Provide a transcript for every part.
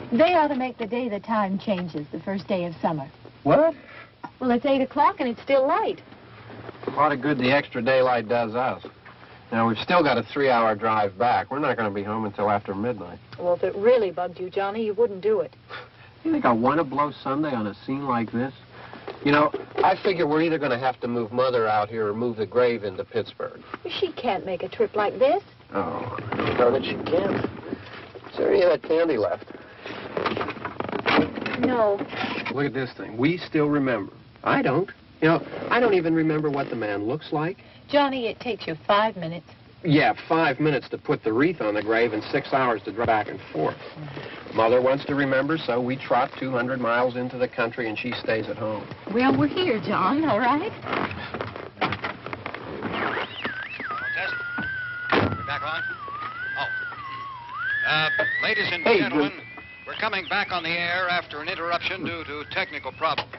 They ought to make the day the time changes, the first day of summer. What? Well, it's 8 o'clock and it's still light. A lot of good the extra daylight does us. Now, we've still got a 3-hour drive back. We're not going to be home until after midnight. Well, if it really bugged you, Johnny, you wouldn't do it. You think I want to blow Sunday on a scene like this? You know, I figure we're either going to have to move Mother out here or move the grave into Pittsburgh. She can't make a trip like this. Oh, I don't know that she can. Is there any of that candy left? No. Look at this thing. We still remember. I don't. You know, I don't even remember what the man looks like. Johnny, it takes you 5 minutes. Yeah, 5 minutes to put the wreath on the grave and 6 hours to drive back and forth. Mother wants to remember, so we trot 200 miles into the country and she stays at home. Well, we're here, John, all right? Test. We're back on? Oh. Ladies and gentlemen, we're coming back on the air after an interruption due to technical problems.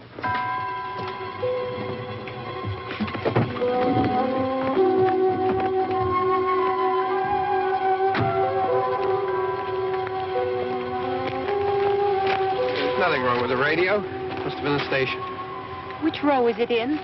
There's nothing wrong with the radio. Must have been the station. Which row is it in?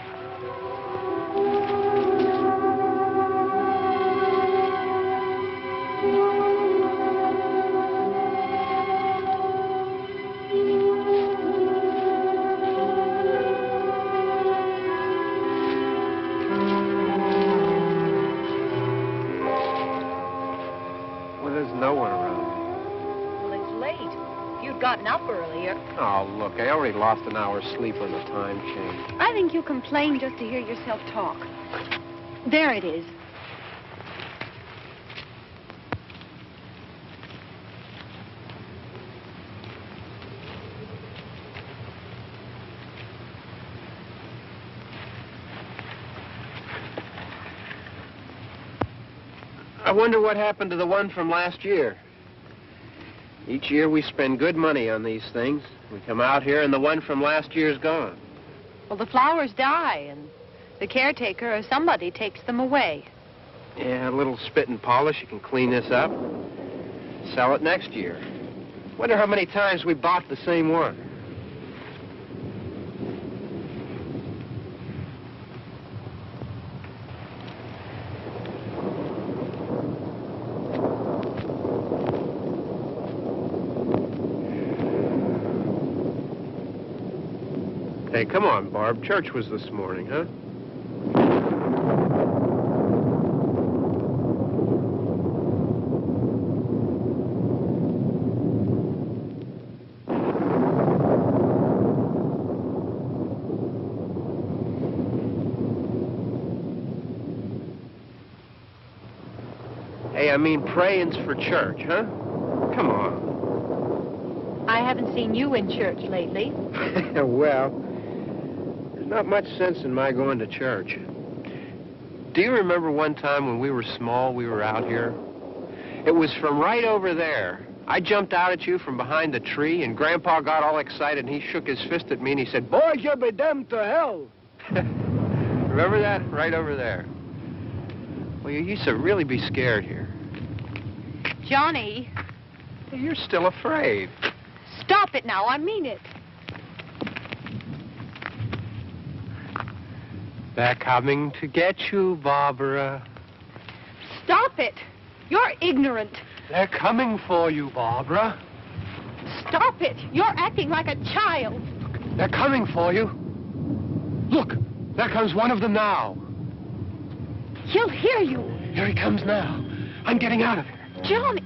Gotten up earlier. Oh, look, I already lost an hour's sleep on the time change. I think you complain just to hear yourself talk. There it is. I wonder what happened to the one from last year. Each year we spend good money on these things. We come out here and the one from last year's gone. Well, the flowers die and the caretaker or somebody takes them away. Yeah, a little spit and polish. You can clean this up. Sell it next year. Wonder how many times we bought the same one. Hey, come on, Barb. Church was this morning, huh? I mean praying's for church, huh? Come on. I haven't seen you in church lately. Well, there's not much sense in my going to church. Do you remember one time when we were small, we were out here? It was from right over there. I jumped out at you from behind the tree, and Grandpa got all excited, and he shook his fist at me, and he said, "Boys, you'll be damned to hell." Remember that? Right over there. Well, you used to really be scared here. Johnny. You're still afraid. Stop it now. I mean it. They're coming to get you, Barbra. Stop it. You're ignorant. They're coming for you, Barbra. Stop it. You're acting like a child. They're coming for you. Look, there comes one of them now. He'll hear you. Here he comes now. I'm getting out of here. Johnny.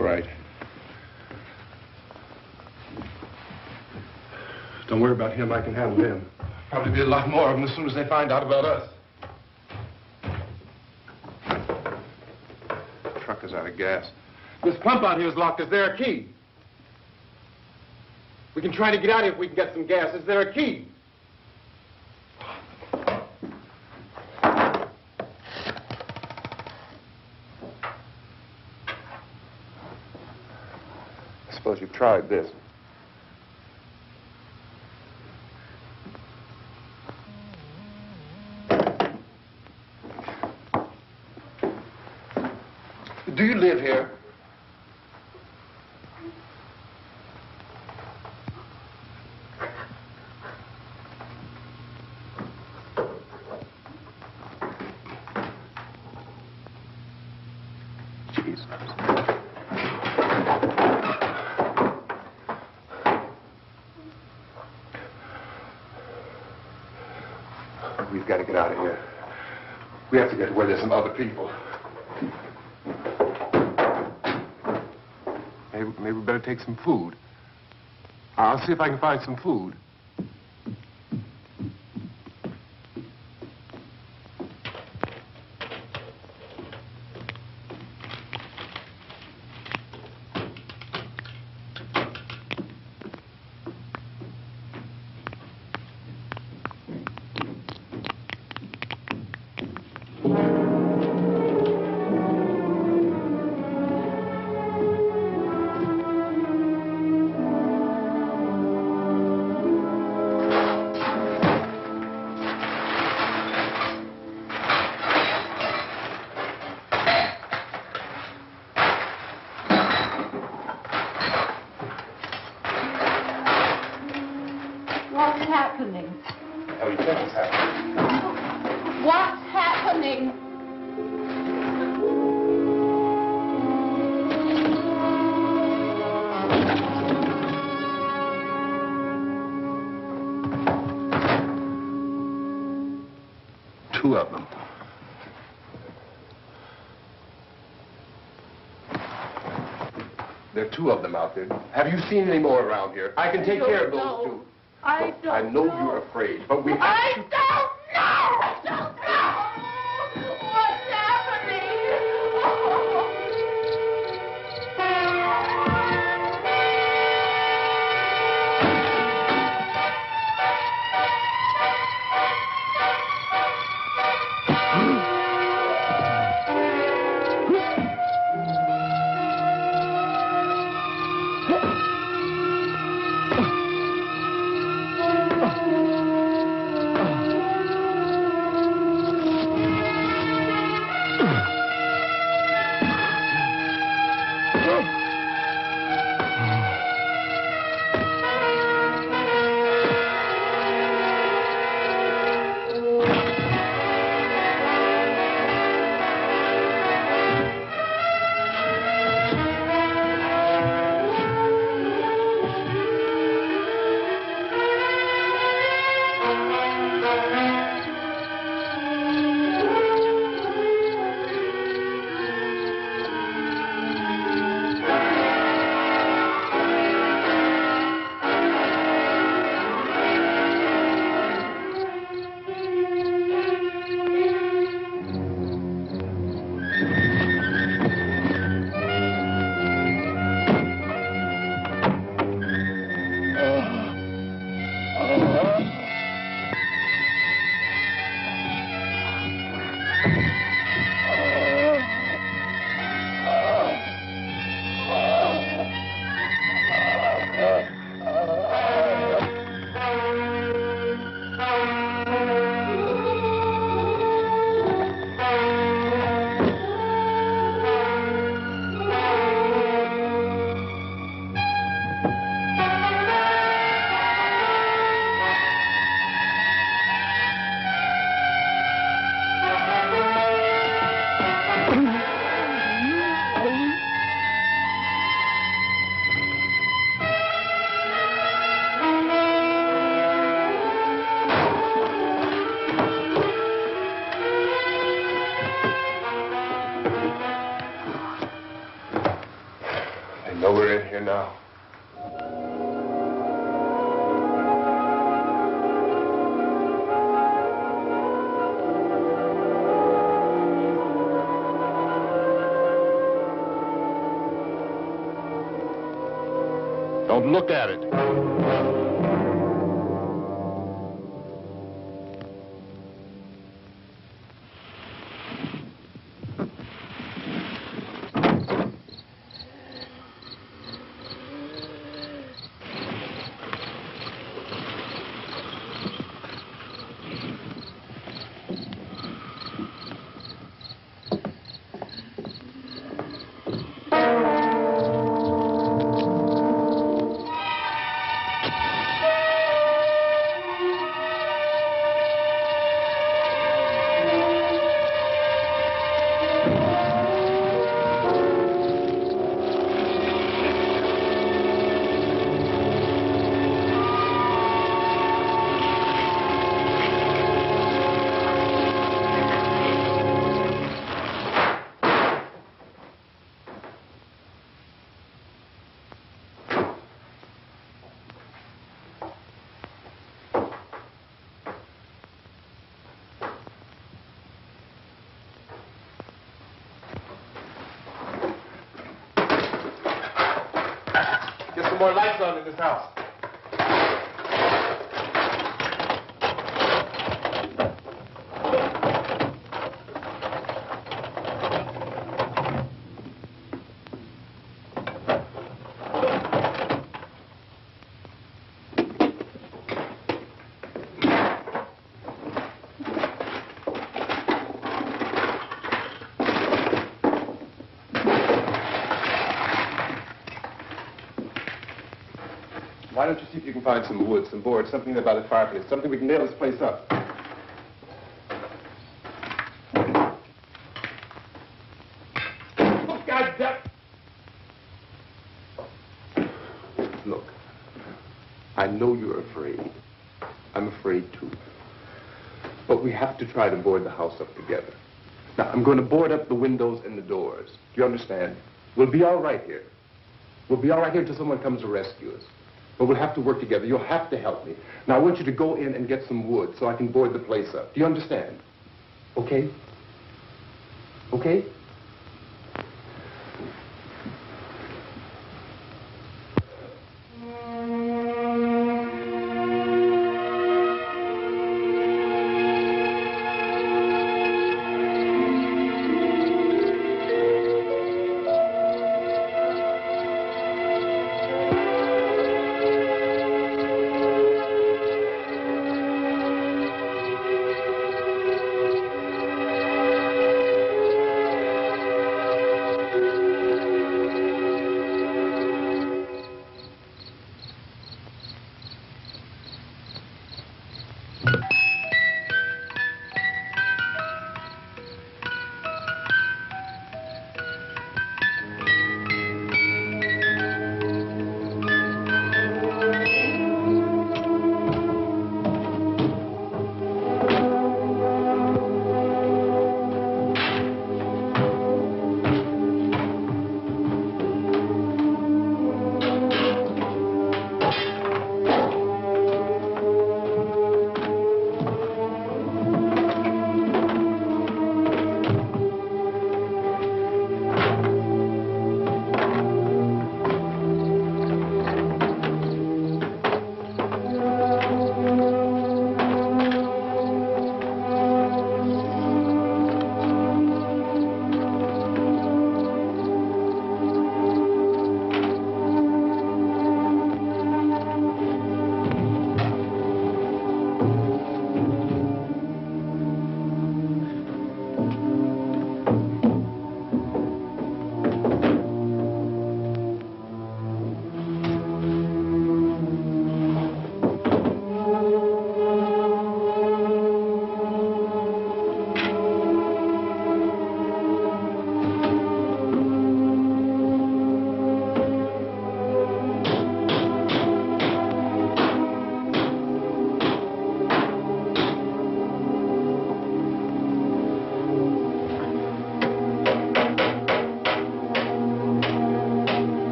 All right. Don't worry about him. I can handle him. Probably be a lot more of them as soon as they find out about us. The truck is out of gas. This pump out here is locked. Is there a key? We can try to get out of here if we can get some gas. Is there a key? I suppose you've tried this. Do you live here? Jesus. We've got to get out of here. We have to get to where there's some other people. Maybe we better take some food. I'll see if I can find some food. Two of them. There are two of them out there. Have you seen any more around here? I can take care of those two. I don't know. I know you're afraid, but we have to... I don't know! I don't know! What's happening? Well, we're in here now. Don't look at it. More lights on in this house. Why don't you see if you can find some wood, some board, something about a fireplace, something we can nail this place up. Oh, God damn. Look, I know you're afraid. I'm afraid too. But we have to try to board the house up together. Now, I'm going to board up the windows and the doors. Do you understand? We'll be all right here. We'll be all right here until someone comes to rescue us. But we'll have to work together. You'll have to help me. Now, I want you to go in and get some wood so I can board the place up. Do you understand? Okay? Okay?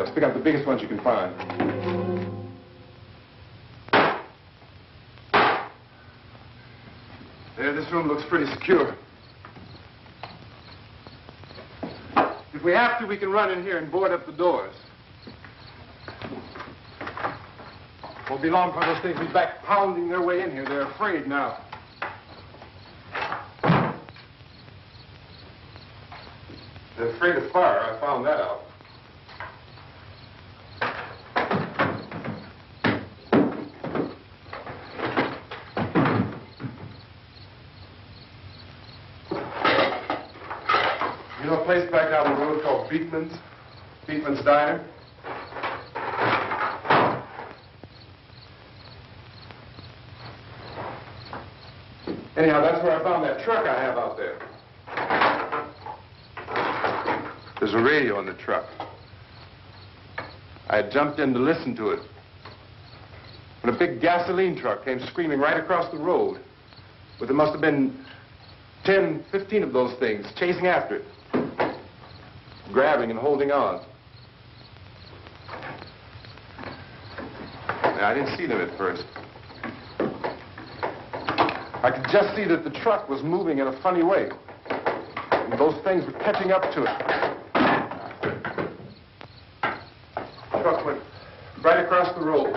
guardrails. Pick up the biggest ones you can find. There, this room looks pretty secure. If we have to, we can run in here and board up the doors. Won't be long before those things will be back pounding their way in here. They're afraid now. They're afraid of fire. I found that out. You know a place back down the road called Beekman's Diner? Anyhow, that's where I found that truck I have out there. There's a radio in the truck. I had jumped in to listen to it when a big gasoline truck came screaming right across the road. But there must have been 10, 15 of those things chasing after it, grabbing and holding on. Now, I didn't see them at first. I could just see that the truck was moving in a funny way. And those things were catching up to it. The truck went right across the road.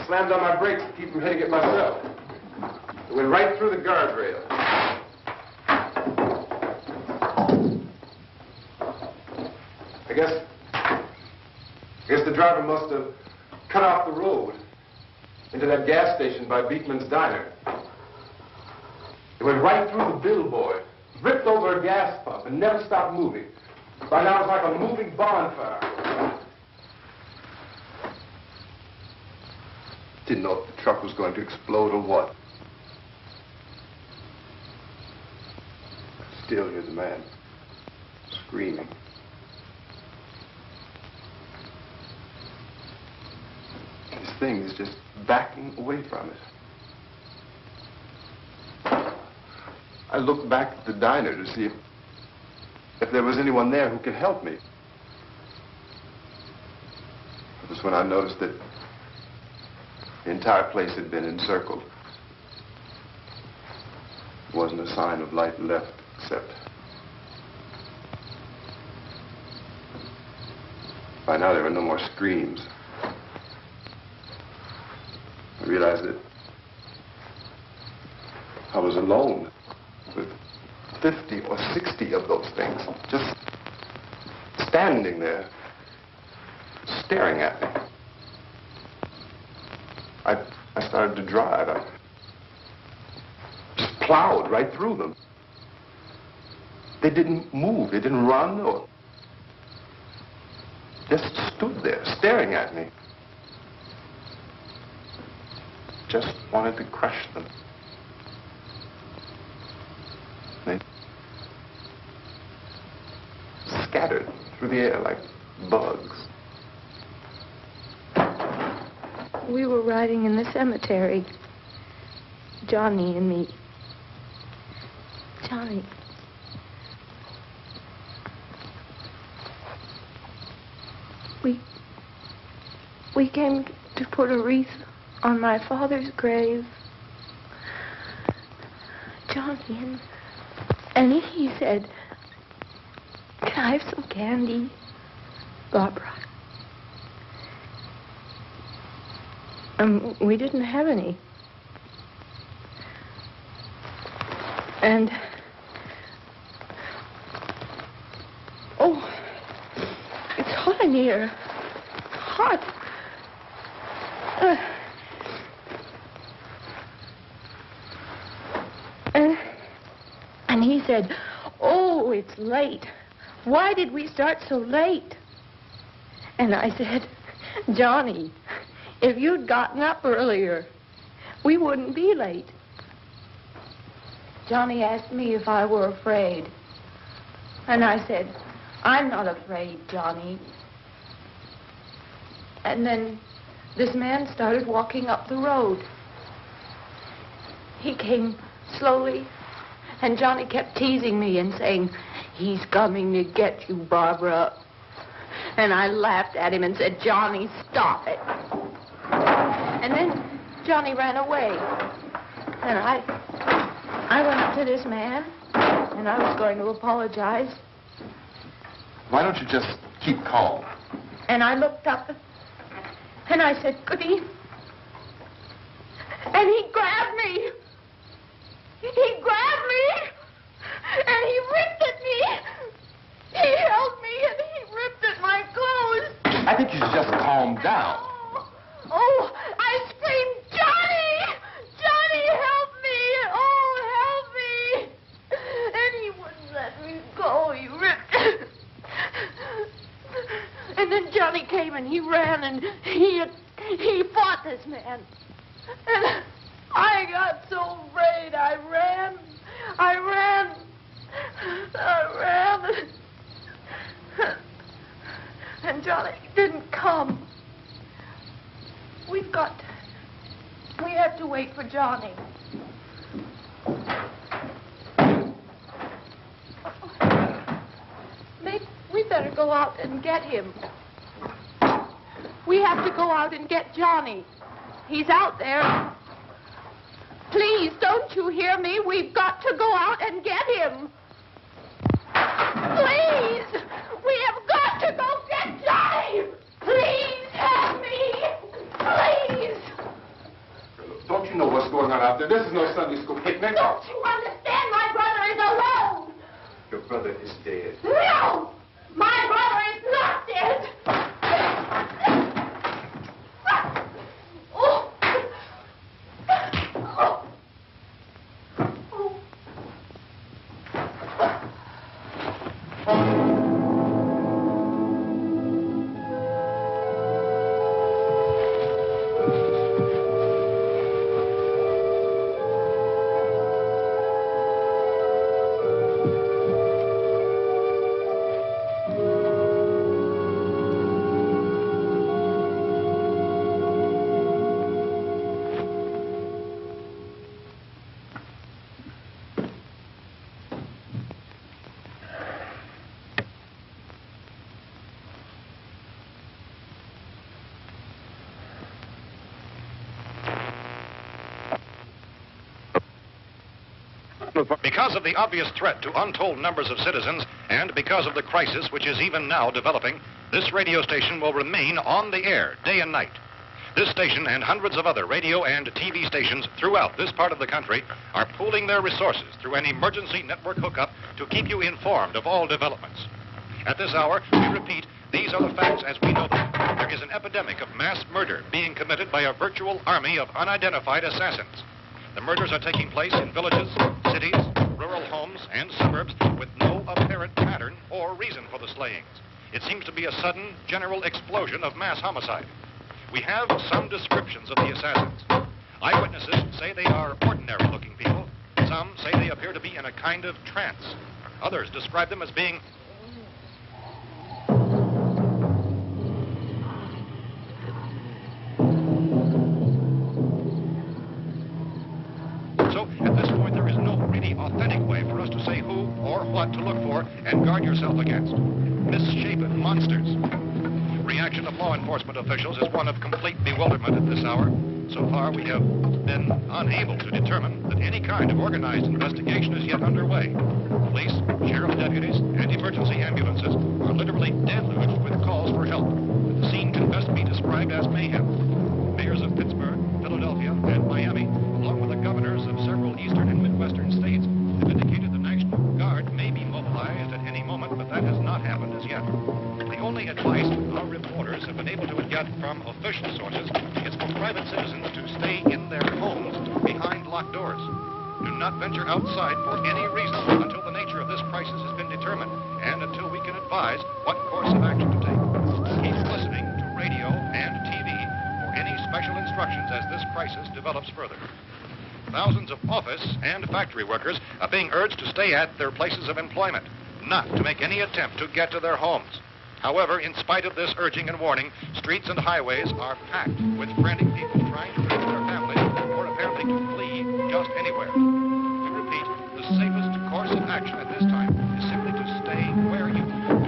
Slammed on my brakes to keep from hitting it myself. It went right through the guardrail. I guess the driver must have cut off the road into that gas station by Beekman's Diner. It went right through the billboard, ripped over a gas pump, and never stopped moving. By now, it's like a moving bonfire. Didn't know if the truck was going to explode or what. Still, here's a man screaming. This thing is just backing away from it. I looked back at the diner to see if there was anyone there who could help me. It was when I noticed that the entire place had been encircled. There wasn't a sign of light left except by now there were no more screams. I realized that I was alone with 50 or 60 of those things, just standing there, staring at me. I started to drive. I just plowed right through them. They didn't move. They didn't run or just stood there, staring at me. Just wanted to crush them. They scattered through the air like bugs. We were riding in the cemetery, Johnny and me. Johnny. We came to put a wreath on my father's grave. Johnny, and he said, "Can I have some candy, Barbra?" We didn't have any. And, oh, it's hot in here. Hot. And he said, "Oh, it's late. Why did we start so late?" And I said, "Johnny, if you'd gotten up earlier, we wouldn't be late." Johnny asked me if I were afraid. And I said, "I'm not afraid, Johnny." And then this man started walking up the road. He came slowly, and Johnny kept teasing me and saying, "He's coming to get you, Barbra." And I laughed at him and said, Johnny, stop it. And then Johnny ran away. And I went up to this man, and I was going to apologize. Why don't you just keep calm? And I looked up, and I said, Goody. And he grabbed me. He grabbed me, and he ripped at me. He held me, and he ripped at my clothes. I think you should just calm down. Oh, I screamed, Johnny! Johnny, help me! Oh, help me! And he wouldn't let me go. He ripped. And then Johnny came and he ran and he fought this man. And I got so afraid. I ran. And Johnny didn't come. We have to wait for Johnny. We better go out and get him. We have to go out and get Johnny. He's out there. Please, don't you hear me? We've got to go out and get him. Please! We have got to go get Johnny! Please help me! Please! Don't you know what's going on out there? This is no Sunday school picnic. Don't you understand? My brother is alone! Your brother is dead. No! My brother is not dead! Oh. Oh. Because of the obvious threat to untold numbers of citizens, and because of the crisis which is even now developing, this radio station will remain on the air day and night. This station and hundreds of other radio and TV stations throughout this part of the country are pooling their resources through an emergency network hookup to keep you informed of all developments. At this hour, we repeat, these are the facts as we know them. There is an epidemic of mass murder being committed by a virtual army of unidentified assassins. The murders are taking place in villages, cities, rural homes, and suburbs with no apparent pattern or reason for the slayings. It seems to be a sudden, general explosion of mass homicide. We have some descriptions of the assassins. Eyewitnesses say they are ordinary-looking people. Some say they appear to be in a kind of trance. Others describe them as being authentic way for us to say who or what to look for and guard yourself against. Misshapen monsters. Reaction of law enforcement officials is one of complete bewilderment at this hour. So far, we have been unable to determine that any kind of organized investigation is yet underway. Police, sheriff deputies, and emergency ambulances are literally deluged with calls for help. The scene can best be described as mayhem. Mayors of Pittsburgh, Philadelphia, and Miami, along with the governors of several eastern and midwestern states, have indicated the National Guard may be mobilized at any moment, but that has not happened as yet. The only advice our reporters have been able to get from official sources is for private citizens to stay in their homes behind locked doors. Do not venture outside for any reason until the nature of this crisis has been determined and until we can advise what course of action to take. Keep listening to radio and TV for any special instructions as this crisis develops further. Thousands of office and factory workers are being urged to stay at their places of employment, not to make any attempt to get to their homes. However, in spite of this urging and warning, streets and highways are packed with frantic people trying to reach their families or apparently to flee just anywhere. We repeat, the safest course of action at this time is simply to stay where you are.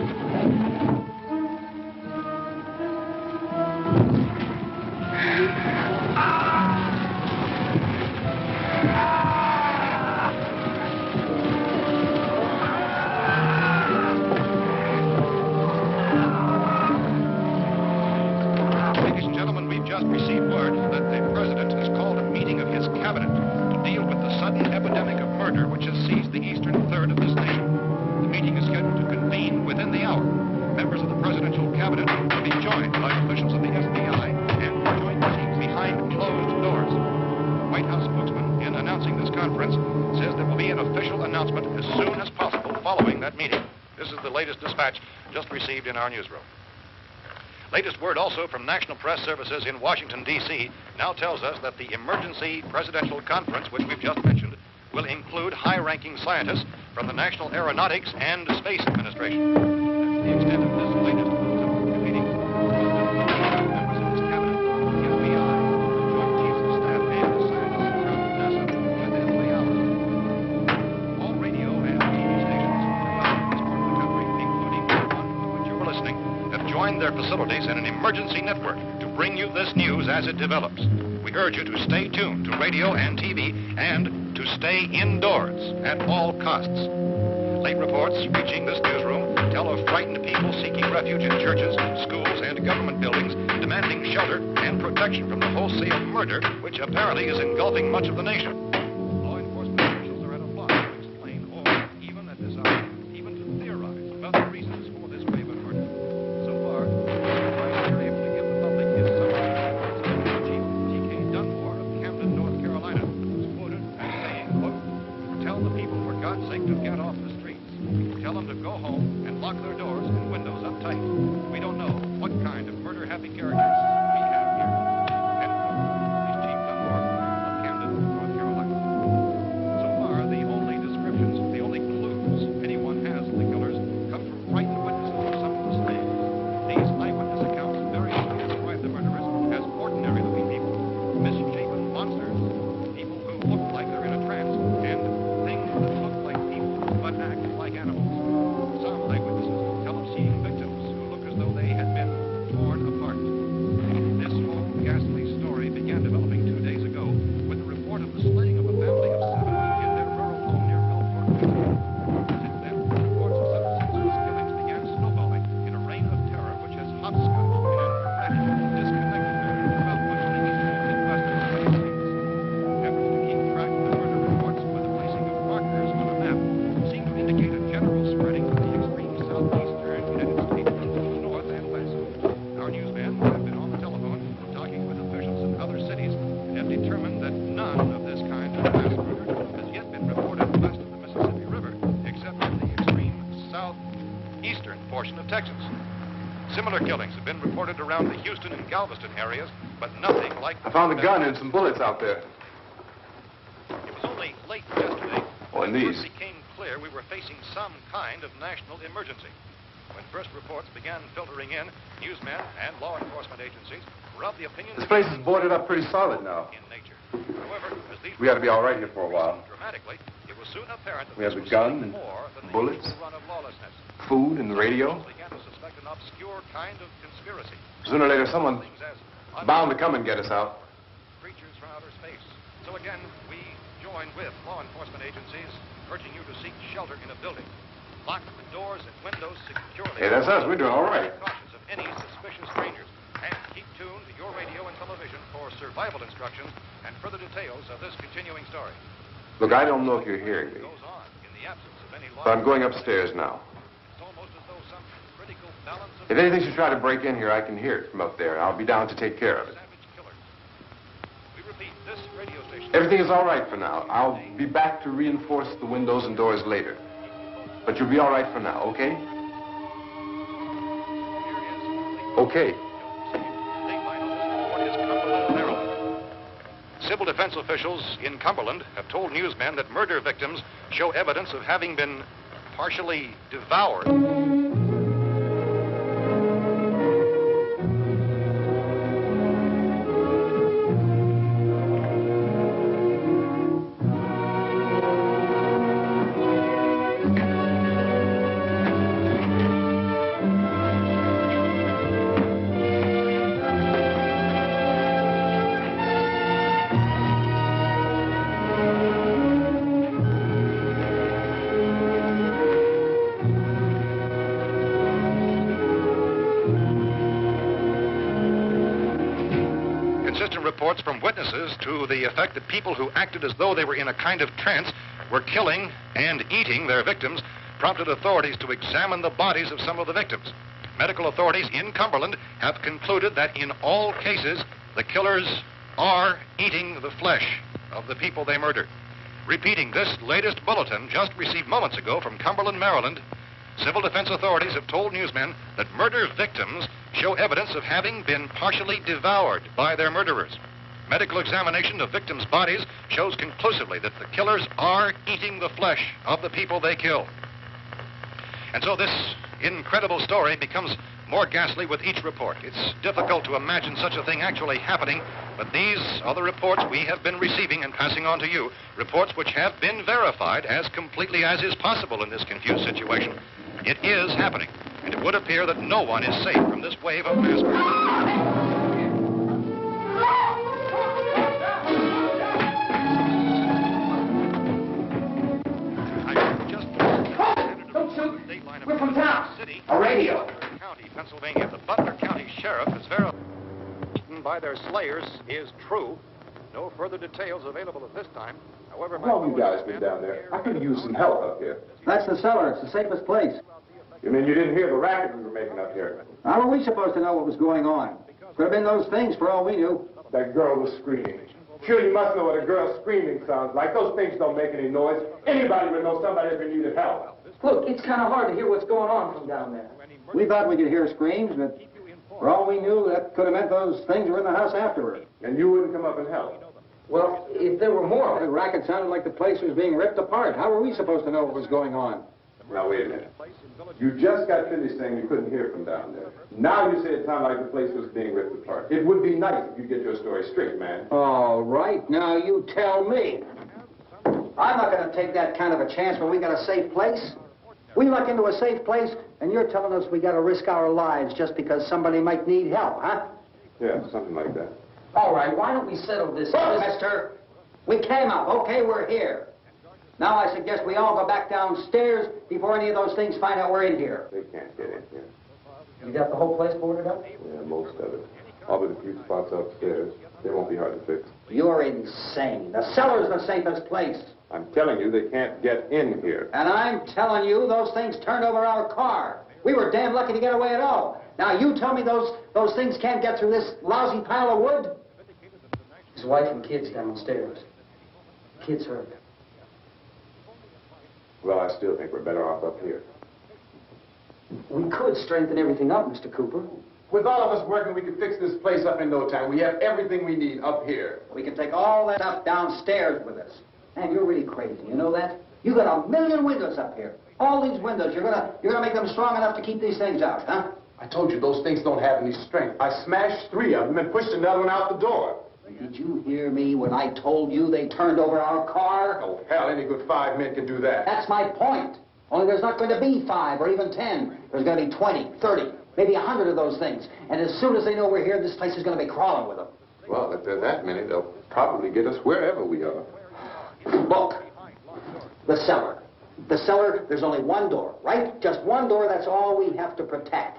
Ladies and gentlemen, we've just received word that the president has called a meeting of his cabinet to deal with the sudden epidemic of murder which has seized the eastern third of this nation. The meeting is scheduled to convene within the hour. Members of the presidential cabinet will be joined by officials of the FBI and joint teams behind closed doors. The White House spokesman, in announcing this conference, says there will be an official announcement as soon as possible following that meeting. This is the latest dispatch just received in our newsroom. Latest word also from National Press Services in Washington, D.C. now tells us that the emergency presidential conference, which we've just mentioned, will include high-ranking scientists from the National Aeronautics and Space Administration. That's the extent of this latest meeting. Members of his cabinet, the FBI, the Joint Chiefs of Staff, and the scientists from NASA within the hour. All radio and TV stations throughout this part of the country, including the one to which you were listening, have joined their facilities in an emergency network to bring you this news as it develops. We urge you to stay tuned to radio and TV and to stay indoors at all costs. Late reports reaching this newsroom tell of frightened people seeking refuge in churches, schools, and government buildings, demanding shelter and protection from the wholesale murder which apparently is engulfing much of the nation. Law enforcement officials are at a loss to explain or even at this hour, even to theorize about the reasons for this wave of murder. So far, the advice they're able to give the public is something like Chief T.K. Dunmore of Camden, North Carolina, who's quoted as saying, quote, "Tell the people, for God's sake, to get off the streets. Tell them to go home and lock their doors and windows up tight. We don't know what kind of murder-happy characters we have here." End quote. He's Chief Dunmore of Camden, North Carolina. So far, the only descriptions, the only clues anyone has of the killers come from frightened witnesses of some of the slain. These eyewitness accounts variously describe the murderers as ordinary-looking people, misshapen monsters, people who look like they're in a trance, and things that look like people but act like animals. Some eyewitnesses tell of seeing victims who look as though they had been torn apart. This whole ghastly story began developing 2 days ago with the report of the slaying of a family of 7 in their rural home near Belfort, Virginia. Since then, reports of such senseless killings began snowballing in a reign of terror which has hopscotched in an erratic, disconnected manner throughout much of the eastern and western United States. Efforts to keep track of the murder reports with the placing of markers on a map seem to indicate a general spreading of the extreme southeastern United States into the north and west. Our newsmen have been on the telephone talking with officials in other cities and have determined that none of this kind of mass murder has yet been reported west of the Mississippi River, except in the extreme southeastern portion of Texas. Similar killings have been reported around the Houston and Galveston areas, but nothing like... I found a gun and some bullets out there. It was only late yesterday Oh, and when it these. first became clear we were facing some kind of national emergency. When first reports began filtering in, newsmen and law enforcement agencies were of the opinion This place is boarded up pretty solid now. in nature. However, as these We ought to be all right here for a while. dramatically, it was soon apparent that We have this the was gun something and more than the bullets. usual run of lawlessness. Food and the radio. People began to suspect an obscure kind of conspiracy. Sooner or later, someone Things as bound to come and get us out. creatures from outer space. So again, we join with law enforcement agencies, urging you to seek shelter in a building. Lock the doors and windows securely. Hey, that's us. We're doing all right. Take cautious of any suspicious strangers. And keep tuned to your radio and television for survival instructions and further details of this continuing story. Look, I don't know if you're hearing me, Goes on in the absence of any law. but I'm going upstairs now. It's almost as though some critical balance of If anything should try to break in here, I can hear it from up there. I'll be down to take care of it. savage killers. We repeat, this radio station... Everything is all right for now. I'll be back to reinforce the windows and doors later. But you'll be all right for now, okay? Okay. Civil defense officials in Cumberland have told newsmen that murder victims show evidence of having been partially devoured. consistent reports from witnesses to the effect that people who acted as though they were in a kind of trance were killing and eating their victims prompted authorities to examine the bodies of some of the victims. Medical authorities in Cumberland have concluded that in all cases, the killers are eating the flesh of the people they murdered. Repeating this latest bulletin just received moments ago from Cumberland, Maryland, civil defense authorities have told newsmen that murder victims show evidence of having been partially devoured by their murderers. Medical examination of victims' bodies shows conclusively that the killers are eating the flesh of the people they kill. And so this incredible story becomes more ghastly with each report. It's difficult to imagine such a thing actually happening, but these are the reports we have been receiving and passing on to you, reports which have been verified as completely as is possible in this confused situation. It is happening, and it would appear that no one is safe from this wave of mass murder. We're from town. A radio. County, Pennsylvania. The Butler County Sheriff has verified by their slayers is true. No further details available at this time. However, How long you guys been down there? I could use some help up here. That's the cellar. It's the safest place. You mean you didn't hear the racket we were making up here? How were we supposed to know what was going on? Could have been those things for all we knew. That girl was screaming. Sure, you must know what a girl screaming sounds like. Those things don't make any noise. Anybody would know somebody ever needed help. Look, it's kind of hard to hear what's going on from down there. We thought we could hear screams, but for all we knew, that could have meant those things were in the house afterward. And you wouldn't come up and help? Well, if there were more, the racket sounded like the place was being ripped apart. How were we supposed to know what was going on? Now, wait a minute. You just got finished saying you couldn't hear from down there. Now you say it sounded like the place was being ripped apart. It would be nice if you get your story straight, man. All right, now you tell me. I'm not going to take that kind of a chance when we got a safe place. We luck into a safe place, and you're telling us we got to risk our lives just because somebody might need help, huh? Yeah, something like that. All right, why don't we settle this? Look, mister, we came up. Okay, we're here. Now I suggest we all go back downstairs before any of those things find out we're in here. They can't get in here. You got the whole place boarded up? Yeah, most of it. All but a few spots upstairs. They won't be hard to fix. You're insane. The cellar's the safest place. I'm telling you, they can't get in here. And I'm telling you, those things turned over our car. We were damn lucky to get away at all. Now, you tell me those things can't get through this lousy pile of wood? His wife and kids downstairs. Kids hurt. Well, I still think we're better off up here. We could strengthen everything up, Mr. Cooper. With all of us working, we could fix this place up in no time. We have everything we need up here. We can take all that stuff downstairs with us. Man, you're really crazy, you know that? You got 1 million windows up here. All these windows, you're gonna make them strong enough to keep these things out, huh? I told you those things don't have any strength. I smashed 3 of them and pushed another one out the door. Did you hear me when I told you they turned over our car? Oh, hell, any good 5 men can do that. That's my point. Only there's not going to be 5 or even 10. There's going to be 20, 30, maybe 100 of those things. And as soon as they know we're here, this place is going to be crawling with them. Well, if there are that many, they'll probably get us wherever we are. Look, the cellar. The cellar, there's only one door, right? Just one door, that's all we have to protect.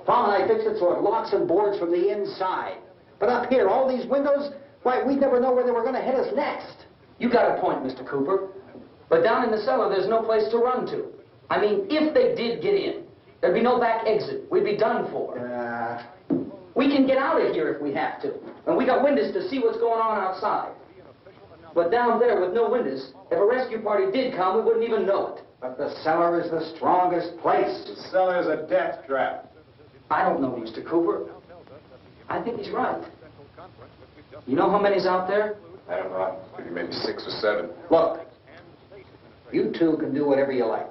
Tom and I fixed it so it locks and boards from the inside. But up here, all these windows, why, we'd never know where they were going to hit us next. You got a point, Mr. Cooper. But down in the cellar, there's no place to run to. I mean, if they did get in, there'd be no back exit. We'd be done for. We can get out of here if we have to. And we got windows to see what's going on outside. But down there with no windows, if a rescue party did come, we wouldn't even know it. But the cellar is the strongest place. The cellar is a death trap. I don't know, Mr. Cooper. I think he's right. You know how many's out there? I don't know. Maybe 6 or 7. Look, you two can do whatever you like.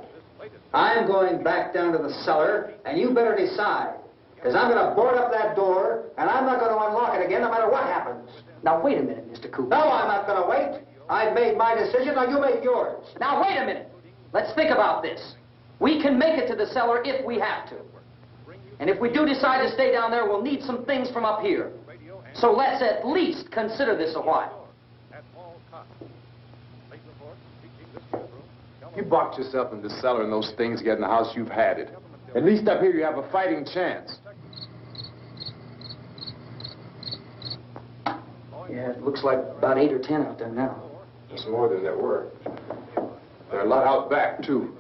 I'm going back down to the cellar, and you better decide. Because I'm going to board up that door, and I'm not going to unlock it again no matter what happens. Now, wait a minute, Mr. Cooper. No, I'm not going to wait. I've made my decision, now you make yours. Now, wait a minute. Let's think about this. We can make it to the cellar if we have to. And if we do decide to stay down there, we'll need some things from up here. So let's at least consider this a while. You boxed yourself in the cellar and those things get in the house, you've had it. At least up here you have a fighting chance. Yeah, it looks like about 8 or 10 out there now. There's more than there were. There are a lot out back, too.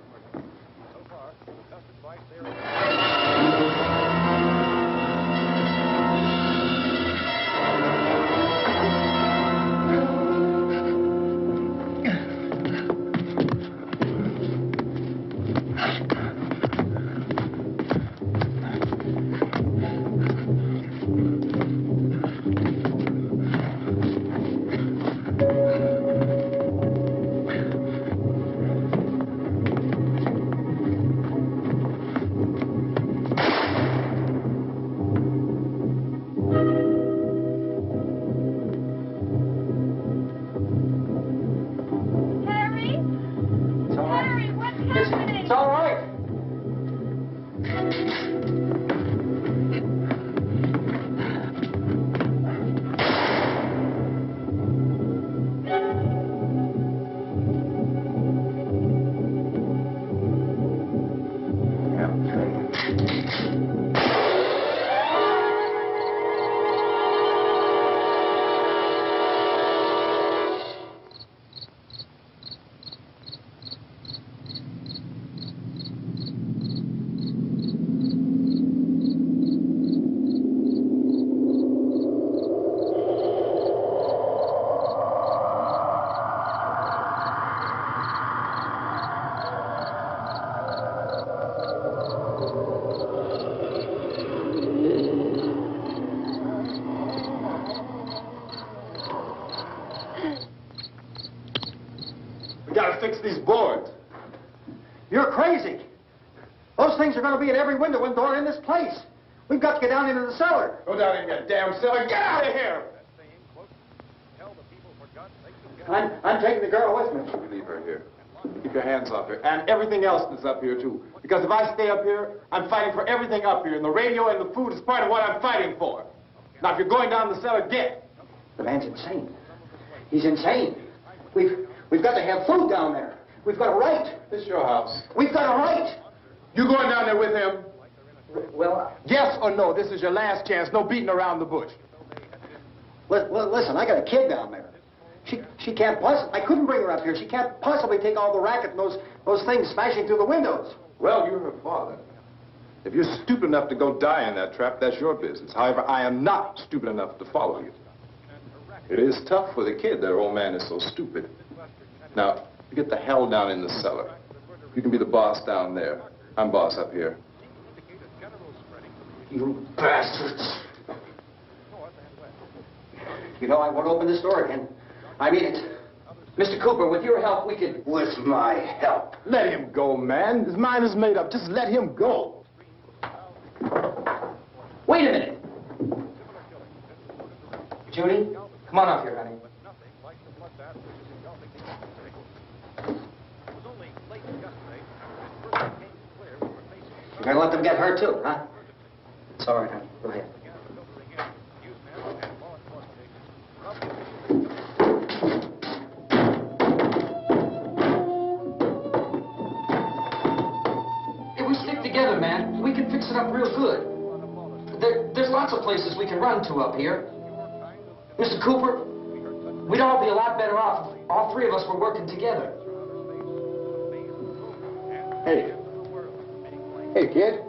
Fix these boards. You're crazy. Those things are going to be at every window and door in this place. We've got to get down into the cellar. Go down in your damn cellar. Get out of here! I'm taking the girl with me. You leave her here. Keep your hands off her. And everything else that's up here, too. Because if I stay up here, I'm fighting for everything up here. And the radio and the food is part of what I'm fighting for. Now, if you're going down the cellar, get. The man's insane. He's insane. We've got to have food down there. We've got a right. This is your house. We've got a right. You going down there with him? Well, yes or no? This is your last chance. No beating around the bush. Listen, I got a kid down there. She can't possibly... I couldn't bring her up here. She can't possibly take all the racket and those things smashing through the windows. Well, you're her father. If you're stupid enough to go die in that trap, that's your business. However, I am not stupid enough to follow you. It is tough for the kid. That old man is so stupid. Now, you get the hell down in the cellar. You can be the boss down there. I'm boss up here. You bastards. You know, I won't open this door again. I mean it. Mr. Cooper, with your help, we could... With my help? Let him go, man. His mind is made up. Just let him go. Wait a minute. Judy, come on up here, honey. You're gonna let them get hurt too, huh? It's all right, honey. Go ahead. If we stick together, man, we can fix it up real good. There's lots of places we can run to up here. Mr. Cooper, we'd all be a lot better off. All three of us were working together. Hey. Hey, kid.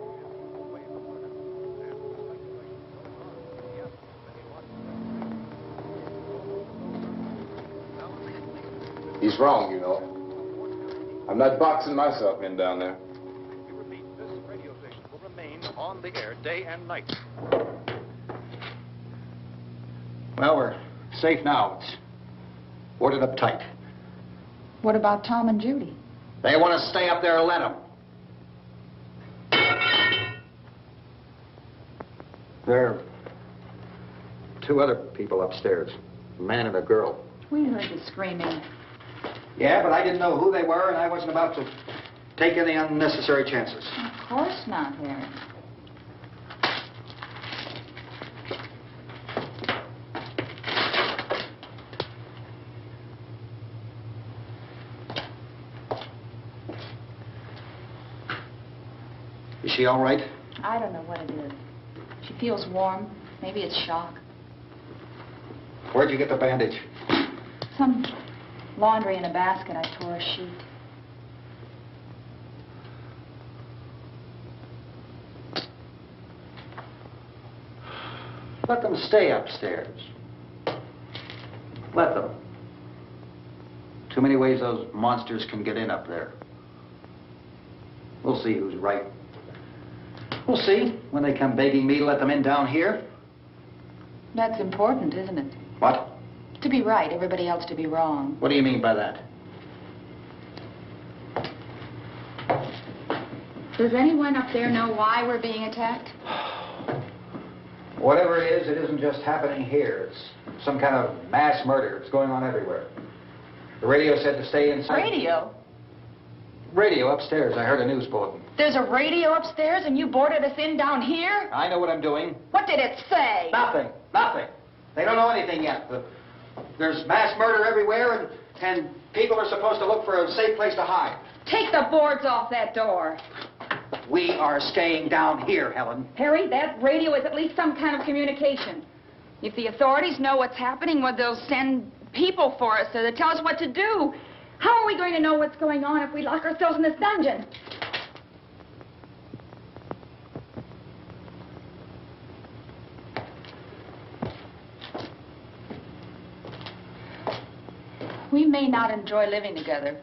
He's wrong, you know. I'm not boxing myself in down there. We repeat, this radio station will remain on the air day and night. Well, we're safe now. It's boarded up tight. What about Tom and Judy? They want to stay up there, let them. There are two other people upstairs, a man and a girl. We heard the screaming. Yeah, but I didn't know who they were, and I wasn't about to take any unnecessary chances. Of course not, Harry. Is she all right? I don't know what it is. She feels warm. Maybe it's shock. Where'd you get the bandage? Some laundry in a basket. I tore a sheet. Let them stay upstairs. Let them. Too many ways those monsters can get in up there. We'll see who's right. We'll see when they come begging me to let them in down here. That's important, isn't it? What? To be right, everybody else to be wrong. What do you mean by that? Does anyone up there know why we're being attacked? Whatever it is, it isn't just happening here. It's some kind of mass murder. It's going on everywhere. The radio said to stay inside. Radio? Radio upstairs. I heard a news bulletin. There's a radio upstairs and you boarded us in down here? I know what I'm doing. What did it say? Nothing. Nothing. They don't know anything yet. There's mass murder everywhere, and people are supposed to look for a safe place to hide. Take the boards off that door. We are staying down here, Helen. Harry, that radio is at least some kind of communication. If the authorities know what's happening, well, they'll send people for us so they tell us what to do. How are we going to know what's going on if we lock ourselves in this dungeon? We may not enjoy living together,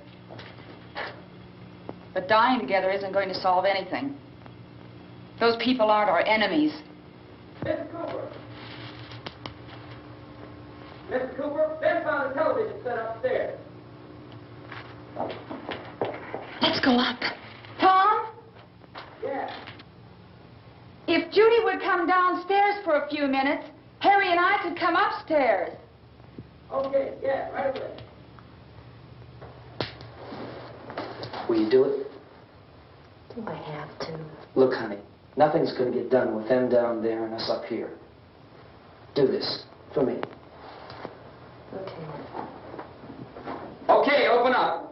but dying together isn't going to solve anything. Those people aren't our enemies. Mr. Cooper! Mr. Cooper, Ben found a television set upstairs. Let's go up. Tom? Yeah. If Judy would come downstairs for a few minutes, Harry and I could come upstairs. Okay, yeah, right away. Will you do it? Do I have to? Look, honey, nothing's going to get done with them down there and us up here. Do this for me. Okay. Okay, open up.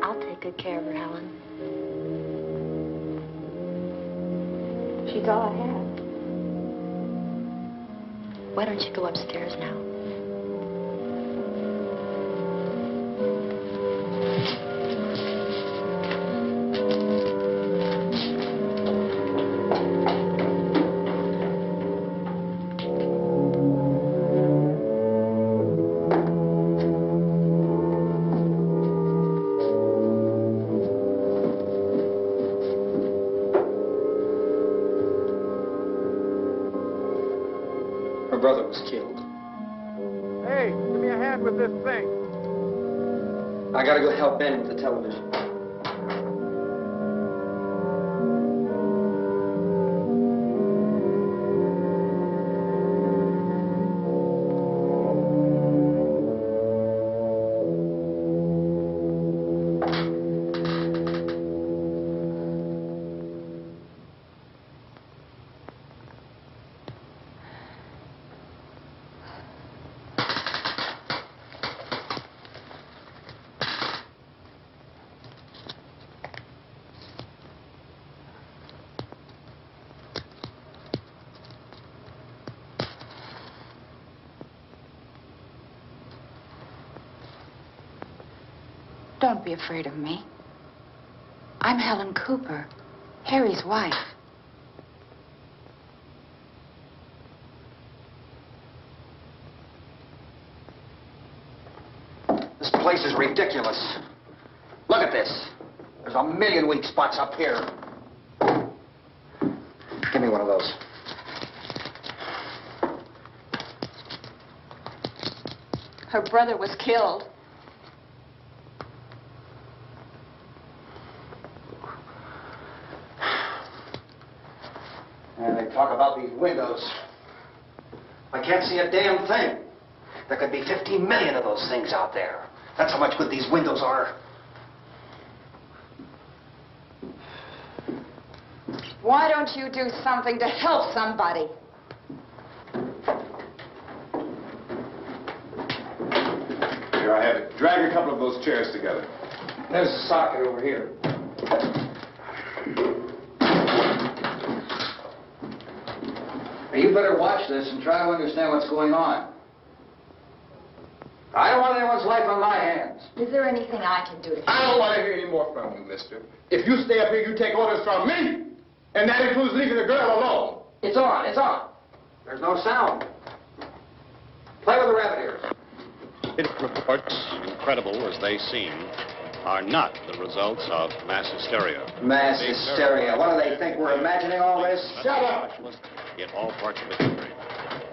I'll take good care of her, Helen. She's all I have. Why don't you go upstairs now? Her brother was killed. Hey, give me a hand with this thing. I gotta go help Ben with the television. Don't be afraid of me. I'm Helen Cooper, Harry's wife. This place is ridiculous. Look at this. There's a million weak spots up here. Give me one of those. Her brother was killed. And they talk about these windows. I can't see a damn thing. There could be 15 million of those things out there. That's how much good these windows are. Why don't you do something to help somebody? Here, I have it. Drag a couple of those chairs together. There's a socket over here. You better watch this and try to understand what's going on. I don't want anyone's life on my hands. Is there anything I can do to help? I don't want to hear any more from you, mister. If you stay up here, you take orders from me. And that includes leaving the girl alone. It's on, it's on. There's no sound. Play with the rabbit ears. Reports, incredible as they seem, are not the results of mass hysteria. Mass hysteria. What do they think? We're imagining all this? Shut up! In all parts of the country.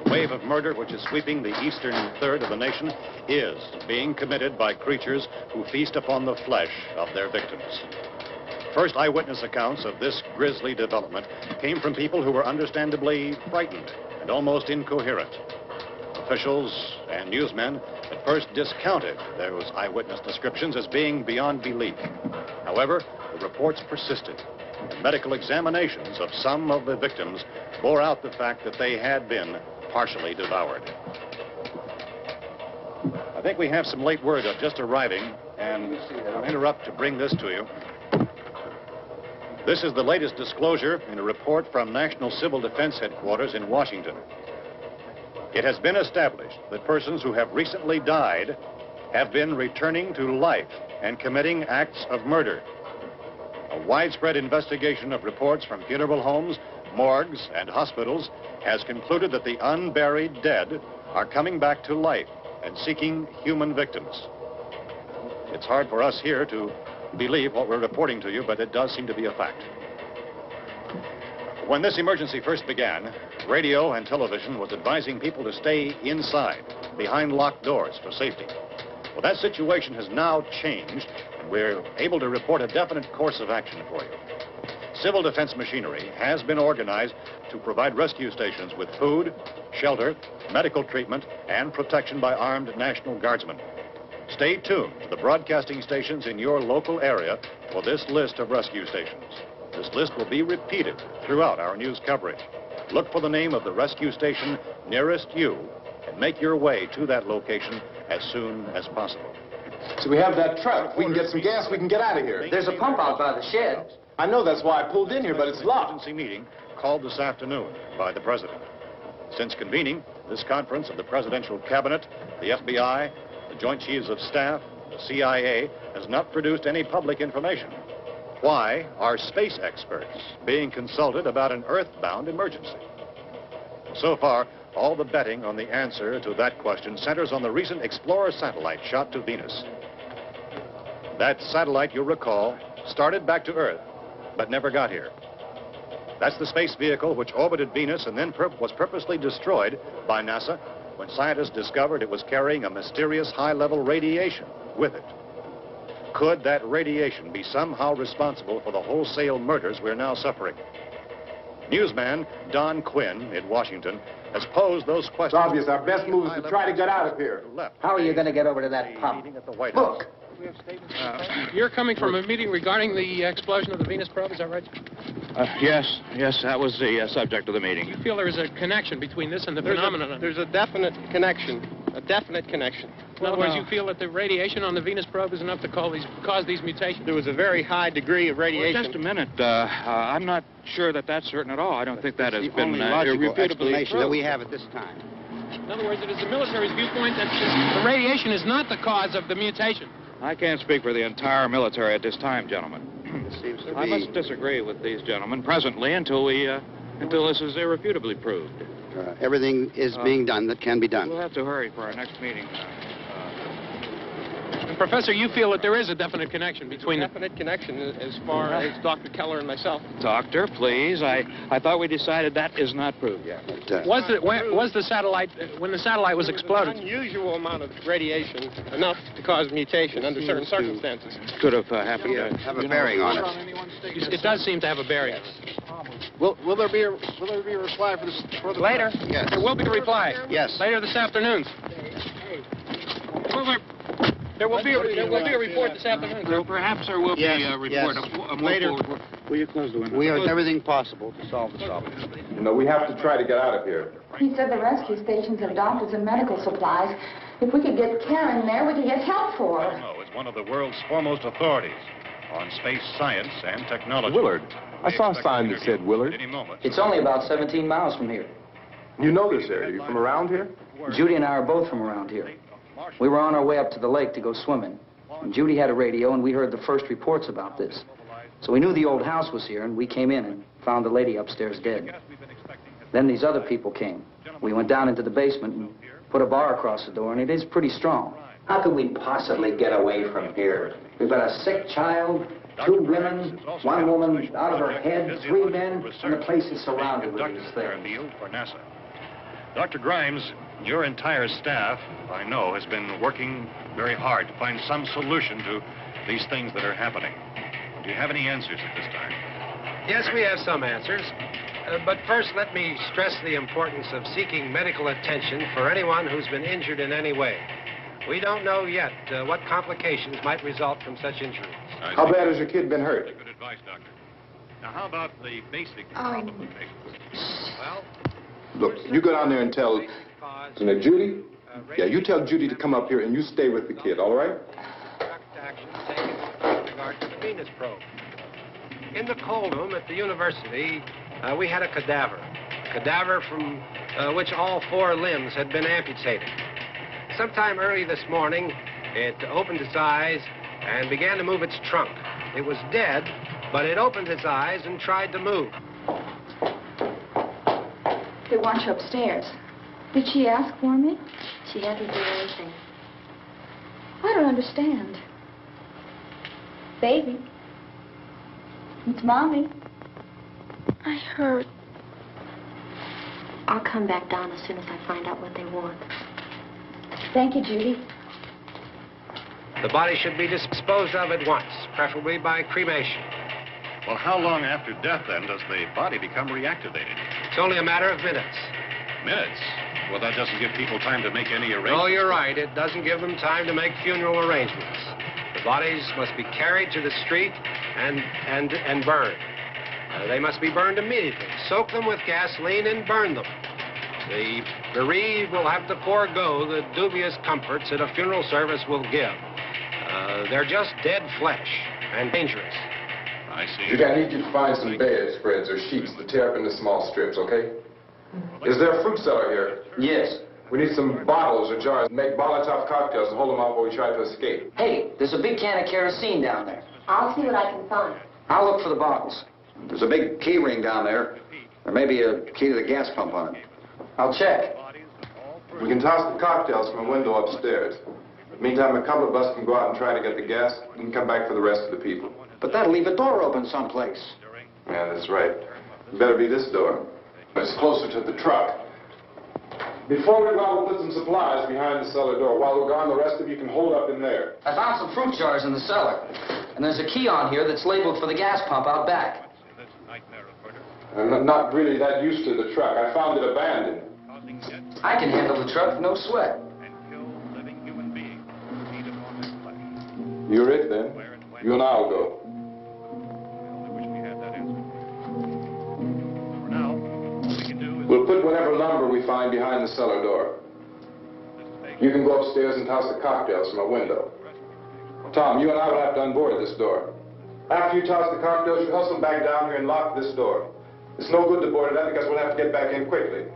The wave of murder which is sweeping the eastern third of the nation is being committed by creatures who feast upon the flesh of their victims. First eyewitness accounts of this grisly development came from people who were understandably frightened and almost incoherent. Officials and newsmen at first discounted those eyewitness descriptions as being beyond belief. However, the reports persisted. And medical examinations of some of the victims bore out the fact that they had been partially devoured. I think we have some late word just arriving, and I'll interrupt to bring this to you. This is the latest disclosure in a report from National Civil Defense Headquarters in Washington. It has been established that persons who have recently died have been returning to life and committing acts of murder. A widespread investigation of reports from funeral homes, morgues, and hospitals has concluded that the unburied dead are coming back to life and seeking human victims. It's hard for us here to believe what we're reporting to you, but it does seem to be a fact. When this emergency first began, radio and television was advising people to stay inside, behind locked doors for safety. Well, that situation has now changed, and we're able to report a definite course of action for you. Civil defense machinery has been organized to provide rescue stations with food, shelter, medical treatment, and protection by armed National Guardsmen. Stay tuned to the broadcasting stations in your local area for this list of rescue stations. This list will be repeated throughout our news coverage. Look for the name of the rescue station nearest you and make your way to that location as soon as possible. So we have that truck. If we can get some gas, we can get out of here. There's a pump out by the shed. I know, that's why I pulled in here, but it's locked. Emergency meeting called this afternoon by the President. Since convening this conference of the Presidential Cabinet, the FBI, the Joint Chiefs of Staff, the CIA has not produced any public information. Why are space experts being consulted about an earthbound emergency? So far, all the betting on the answer to that question centers on the recent Explorer satellite shot to Venus. That satellite, you'll recall, started back to Earth, but never got here. That's the space vehicle which orbited Venus and then was purposely destroyed by NASA when scientists discovered it was carrying a mysterious high-level radiation with it. Could that radiation be somehow responsible for the wholesale murders we're now suffering? Newsman Don Quinn in Washington has posed those questions. It's obvious our best move is to try to get out of here. How are you going to get over to that pump? Look! You're coming from a meeting regarding the explosion of the Venus probe, is that right? Yes, that was the subject of the meeting. You feel there is a connection between this and the phenomenon? There's a definite connection. In other words, you feel that the radiation on the Venus probe is enough to cause these mutations? There was a very high degree of radiation. Well, just a minute. I'm not sure that that's certain at all. I don't think that has been irrefutably explanation that we have at this time. In other words, it is the military's viewpoint that the radiation is not the cause of the mutation. I can't speak for the entire military at this time, gentlemen. It seems to I must disagree with these gentlemen presently until this is irrefutably proved. Everything is being done that can be done. We'll have to hurry for our next meeting. And Professor, you feel that there is a definite connection between them? Definite connection as far as Dr. Keller and myself. Doctor, please. I thought we decided that is not proved yet. Was the satellite, when the satellite was exploded? An unusual amount of radiation, enough to cause mutation under certain circumstances. Could have happened. Have a bearing on it. It does seem to have a bearing. Will there be a reply for this? Later? Yes. There will be a reply. Yes. Later this afternoon. There will be a report this afternoon. Perhaps there will be a report. Later. Will you close the window? We are doing everything possible to solve the problem. You know, we have to try to get out of here. He said the rescue stations have doctors and medical supplies. If we could get Karen there, we could get help for her. No, it's one of the world's foremost authorities on space science and technology. Willard. I saw a sign that said Willard. Any moment. It's only about 17 miles from here. You know this area. You from around here? Judy and I are both from around here. We were on our way up to the lake to go swimming. And Judy had a radio, and we heard the first reports about this. So we knew the old house was here, and we came in and found the lady upstairs dead. Then these other people came. We went down into the basement and put a bar across the door, and it is pretty strong. How could we possibly get away from here? We've got a sick child, 2 women, 1 woman out of her head, 3 men, and the place is surrounded with these things. For NASA. Dr. Grimes, your entire staff, I know, has been working very hard to find some solution to these things that are happening. Do you have any answers at this time? Yes, we have some answers. But first, let me stress the importance of seeking medical attention for anyone who's been injured in any way. We don't know yet what complications might result from such injuries. How bad has your kid been hurt? Good advice, Doctor. Now, how about the basic complications? Well, Look, you go down there and tell... Judy? Yeah, you tell Judy to come up here and you stay with the kid, all right? direct action taken with regard to the Venus probe. In the cold room at the university, we had a cadaver from which all 4 limbs had been amputated. Sometime early this morning, it opened its eyes and began to move its trunk. It was dead, but it opened its eyes and tried to move. They want you upstairs. Did she ask for me? She hasn't done anything. I don't understand. Baby. It's Mommy. I heard. I'll come back down as soon as I find out what they want. Thank you, Judy. The body should be disposed of at once, preferably by cremation. Well, how long after death, then, does the body become reactivated? It's only a matter of minutes. Minutes? Well, that doesn't give people time to make any arrangements. Oh, you're right. It doesn't give them time to make funeral arrangements. The bodies must be carried to the street and burned. They must be burned immediately. Soak them with gasoline and burn them. The bereaved will have to forego the dubious comforts that a funeral service will give. They're just dead flesh and dangerous. I see. Judy, I need you to find some bedspreads or sheets to tear up into small strips, okay? Is there a fruit cellar here? Yes. We need some bottles or jars. Make Molotov cocktails and hold them out while we try to escape. Hey, there's a big can of kerosene down there. I'll see what I can find. I'll look for the bottles. There's a big key ring down there. There may be a key to the gas pump on it. I'll check. We can toss the cocktails from a window upstairs. Meantime, a couple of us can go out and try to get the gas. We can come back for the rest of the people. But that'll leave a door open someplace. Yeah, that's right. It better be this door. It's closer to the truck. Before we go out, we'll put some supplies behind the cellar door. While we're gone, the rest of you can hold up in there. I found some fruit jars in the cellar. And there's a key on here that's labeled for the gas pump out back. I'm not really that used to the truck. I found it abandoned. I can handle the truck, no sweat. You're it, then. You and I'll go. We'll put whatever lumber we find behind the cellar door. You can go upstairs and toss the cocktails from a window. Tom, you and I will have to unboard this door. After you toss the cocktails, you hustle back down here and lock this door. It's no good to board it up because we'll have to get back in quickly.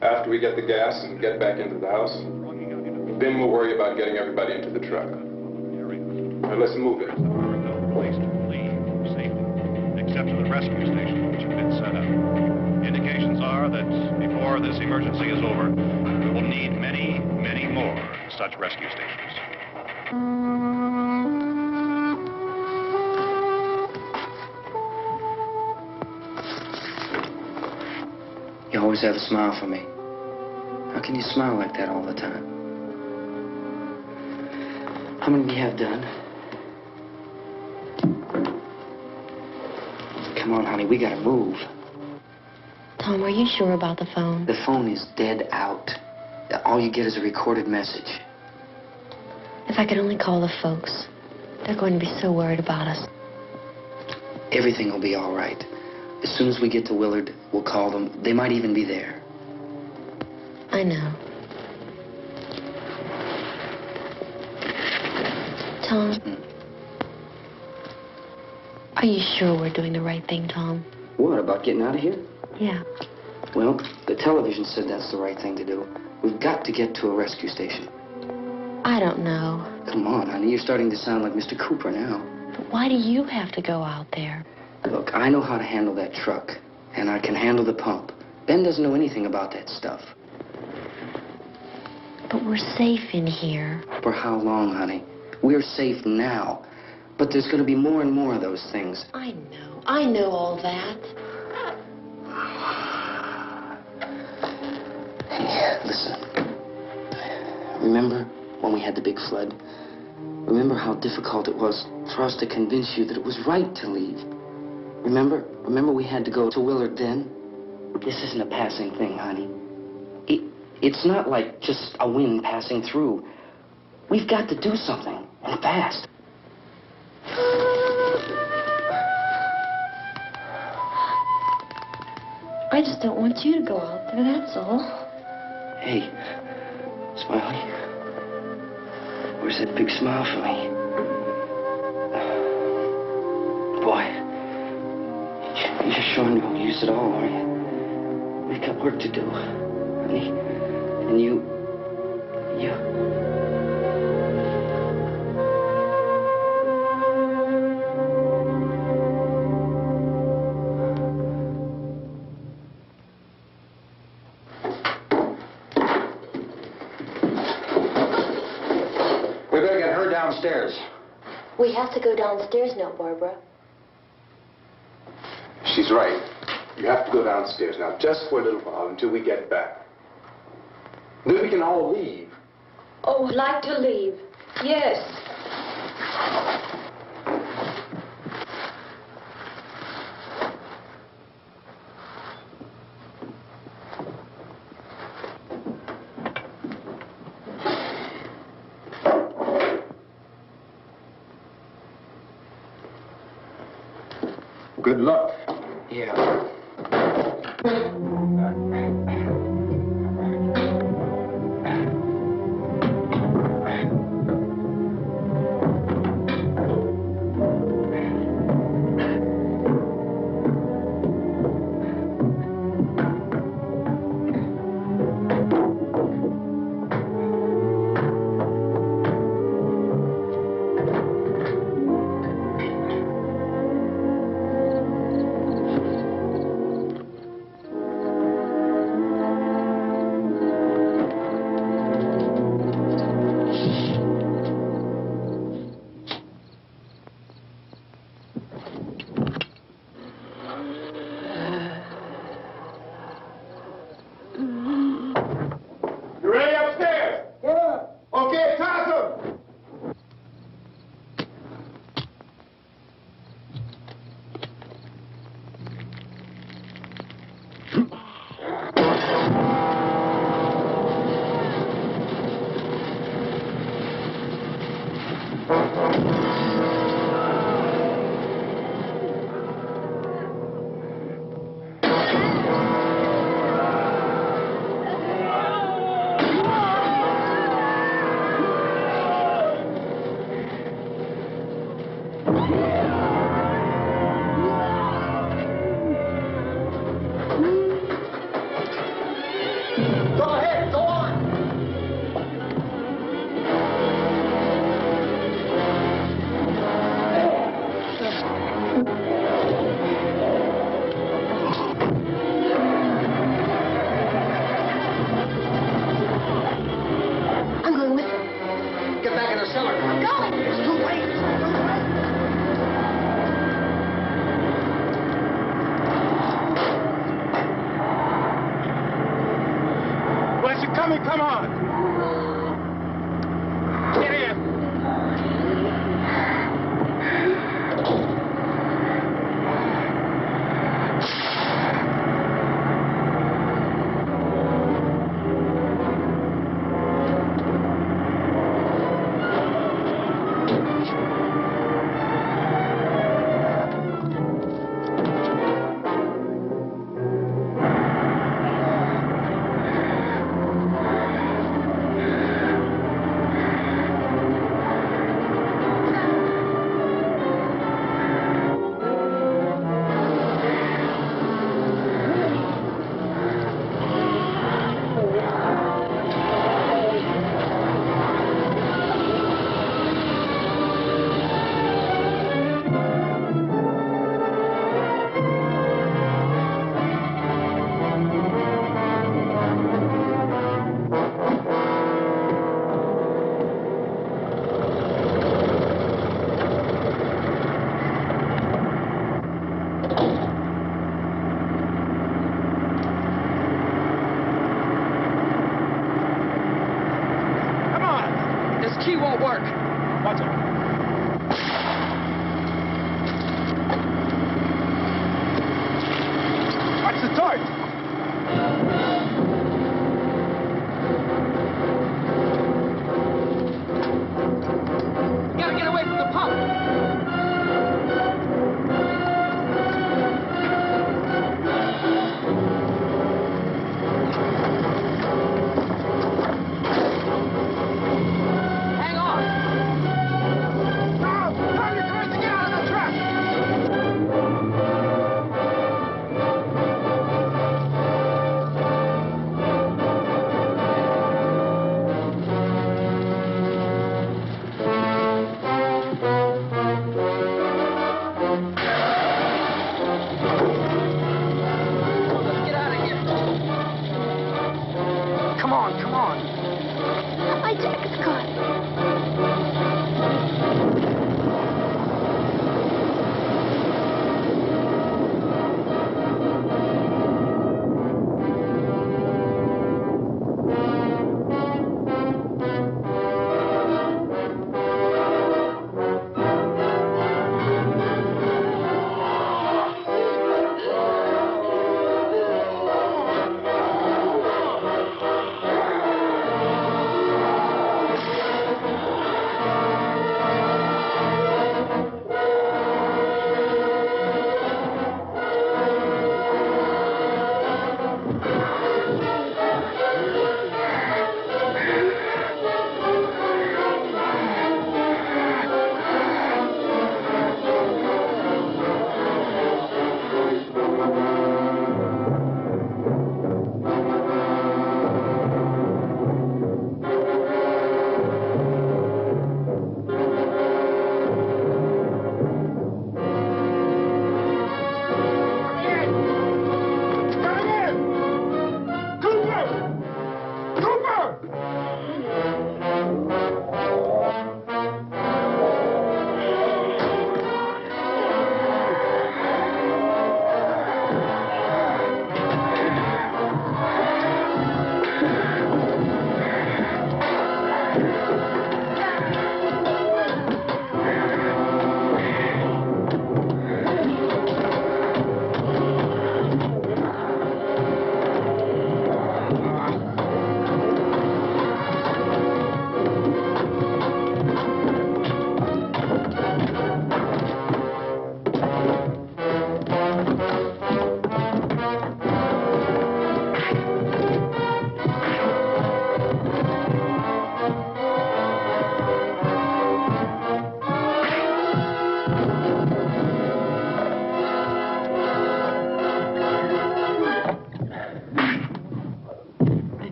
After we get the gas and get back into the house, then we'll worry about getting everybody into the truck. Now let's move it. Place to leave safely, except to the rescue stations which have been set up. Indications are that before this emergency is over, we will need many, many more such rescue stations. You always have a smile for me. How can you smile like that all the time? How many do you have done? Come on, honey, we gotta move. Tom, are you sure about the phone? The phone is dead out. All you get is a recorded message. If I could only call the folks. They're going to be so worried about us. Everything will be all right. As soon as we get to Willard, we'll call them. They might even be there. I know. Tom? Are you sure we're doing the right thing, Tom? What, about getting out of here? Yeah. Well, the television said that's the right thing to do. We've got to get to a rescue station. I don't know. Come on, honey. You're starting to sound like Mr. Cooper now. But why do you have to go out there? Look, I know how to handle that truck, and I can handle the pump. Ben doesn't know anything about that stuff. But we're safe in here. For how long, honey? We're safe now. But there's going to be more and more of those things. I know. I know all that. Hey, listen. Remember when we had the big flood? Remember how difficult it was for us to convince you that it was right to leave? Remember? Remember we had to go to Willard then? This isn't a passing thing, honey. It's not like just a wind passing through. We've got to do something, and fast. I just don't want you to go out there, that's all. Hey, Smiley. Where's that big smile for me? Boy, you're sure you won't use it all, are you? We've got work to do, honey. And you... We better get her downstairs. We have to go downstairs now, Barbara. She's right. You have to go downstairs now, just for a little while, until we get back. Then we can all leave. Oh, I'd like to leave. Yes. Good luck. Yeah. Come on. Get in. the torch! Gotta get away from the pump.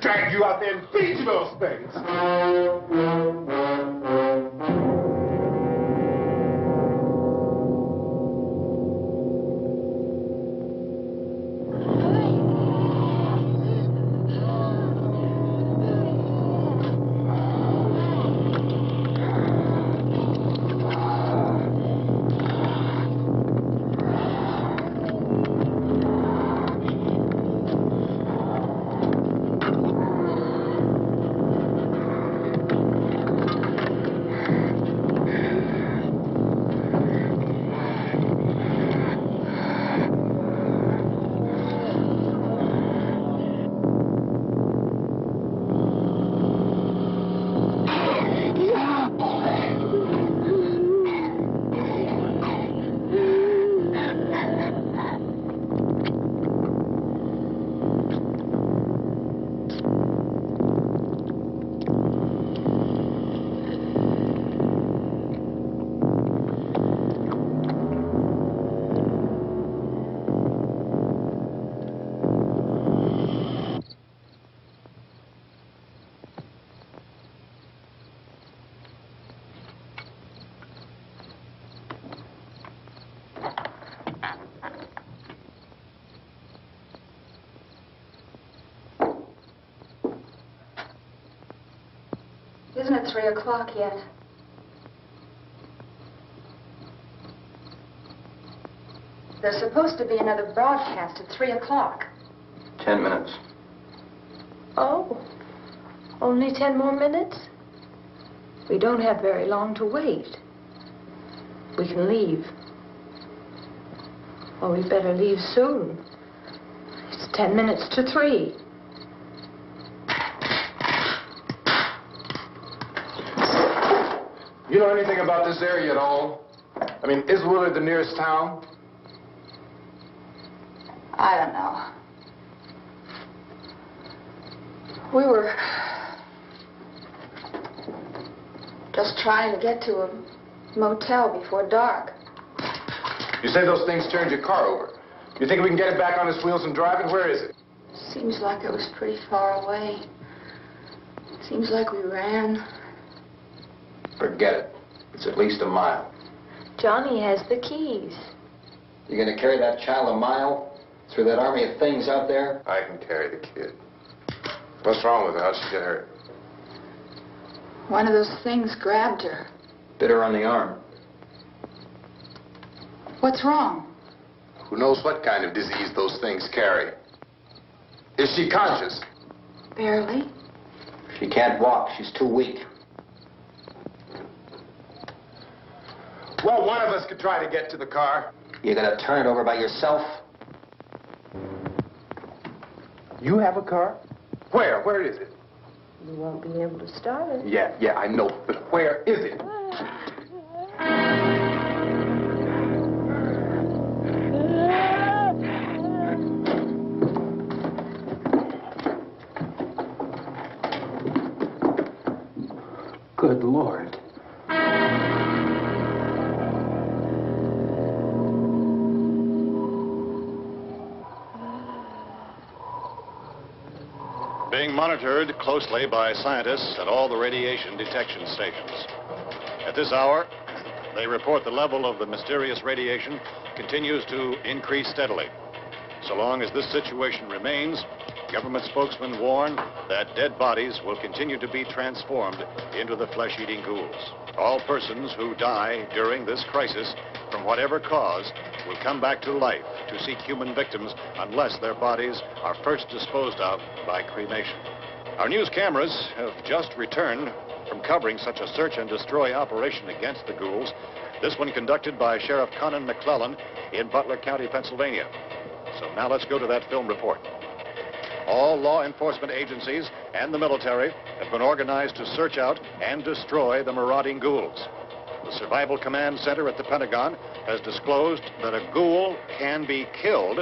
Drag you out there and feed you those things. Isn't it 3 o'clock yet? There's supposed to be another broadcast at 3 o'clock. 10 minutes. Oh, only 10 more minutes? We don't have very long to wait. we can leave. Well, we better leave soon. It's 10 minutes to 3. You know anything about this area at all? I mean, is Willard the nearest town? I don't know. We were just trying to get to a motel before dark. You say those things turned your car over. You think we can get it back on its wheels and drive it? Where is it? Seems like it was pretty far away. Seems like we ran. Forget it. It's at least a mile. Johnny has the keys. You gonna carry that child a mile through that army of things out there? I can carry the kid. What's wrong with her? How'd she get hurt? One of those things grabbed her. Bit her on the arm. What's wrong? Who knows what kind of disease those things carry? Is she conscious? Barely. She can't walk. She's too weak. Well, one of us could try to get to the car. You gonna turn it over by yourself? You have a car? Where? Where is it? You won't be able to start it. Yeah, I know. But where is it? Good Lord. Being monitored closely by scientists at all the radiation detection stations. At this hour, they report the level of the mysterious radiation continues to increase steadily. So long as this situation remains, government spokesmen warn that dead bodies will continue to be transformed into the flesh-eating ghouls. All persons who die during this crisis, from whatever cause, will come back to life to seek human victims unless their bodies are first disposed of by cremation. Our news cameras have just returned from covering such a search and destroy operation against the ghouls, this one conducted by Sheriff Conan McClellan in Butler County, Pennsylvania. So now let's go to that film report. All law enforcement agencies and the military have been organized to search out and destroy the marauding ghouls. The Survival Command Center at the Pentagon has disclosed that a ghoul can be killed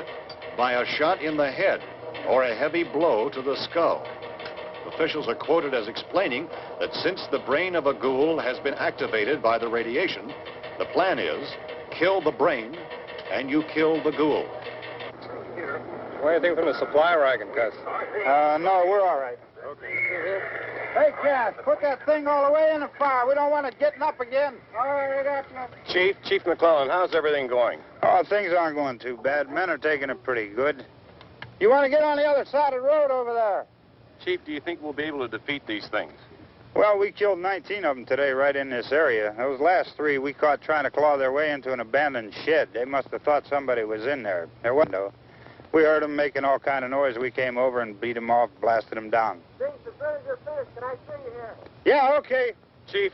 by a shot in the head or a heavy blow to the skull. Officials are quoted as explaining that since the brain of a ghoul has been activated by the radiation, the plan is kill the brain and you kill the ghoul. What do you think from the supply wagon, Gus? No, we're all right. Hey, Cass, put that thing all the way in the fire. We don't want it getting up again. All right, Chief McClellan, how's everything going? Oh, things aren't going too bad. Men are taking it pretty good. You want to get on the other side of the road over there? Chief, do you think we'll be able to defeat these things? Well, we killed 19 of them today right in this area. Those last 3 we caught trying to claw their way into an abandoned shed. They must have thought somebody was in there. There wasn't, though. We heard them making all kind of noise. We came over and beat them off, blasted them down. As soon as you're finished, can I see you here? Yeah, okay. Chief,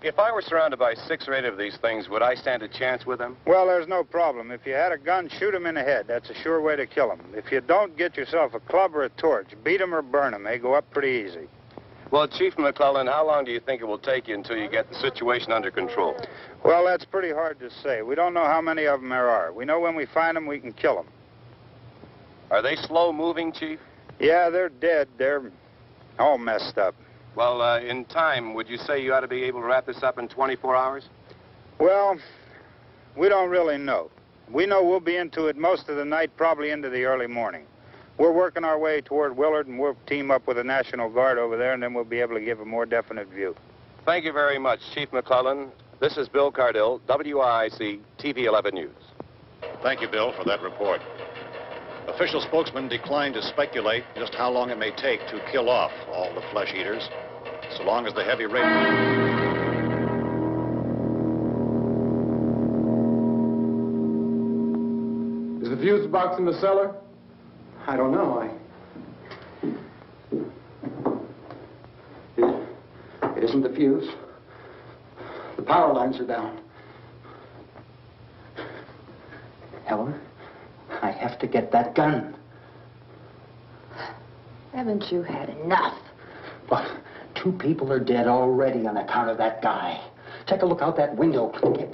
if I were surrounded by 6 or 8 of these things, would I stand a chance with them? Well, there's no problem. If you had a gun, shoot them in the head. That's a sure way to kill them. If you don't, get yourself a club or a torch. Beat them or burn them. They go up pretty easy. Well, Chief McClellan, how long do you think it will take you until you get the situation under control? Well, that's pretty hard to say. We don't know how many of them there are. We know when we find them, we can kill them. Are they slow-moving, Chief? Yeah, they're dead. They're all messed up. Well, in time, would you say you ought to be able to wrap this up in 24 hours? Well, we don't really know. We know we'll be into it most of the night, probably into the early morning. We're working our way toward Willard, and we'll team up with the National Guard over there, and then we'll be able to give a more definite view. Thank you very much, Chief McClellan. This is Bill Cardill, WIC TV 11 News. Thank you, Bill, for that report. Official spokesman declined to speculate just how long it may take to kill off all the flesh eaters, so long as the heavy rain... Is the fuse box in the cellar? I don't know. It isn't the fuse. The power lines are down. Helen, I have to get that gun. Haven't you had enough? Well, 2 people are dead already on account of that guy. Take a look out that window. Get.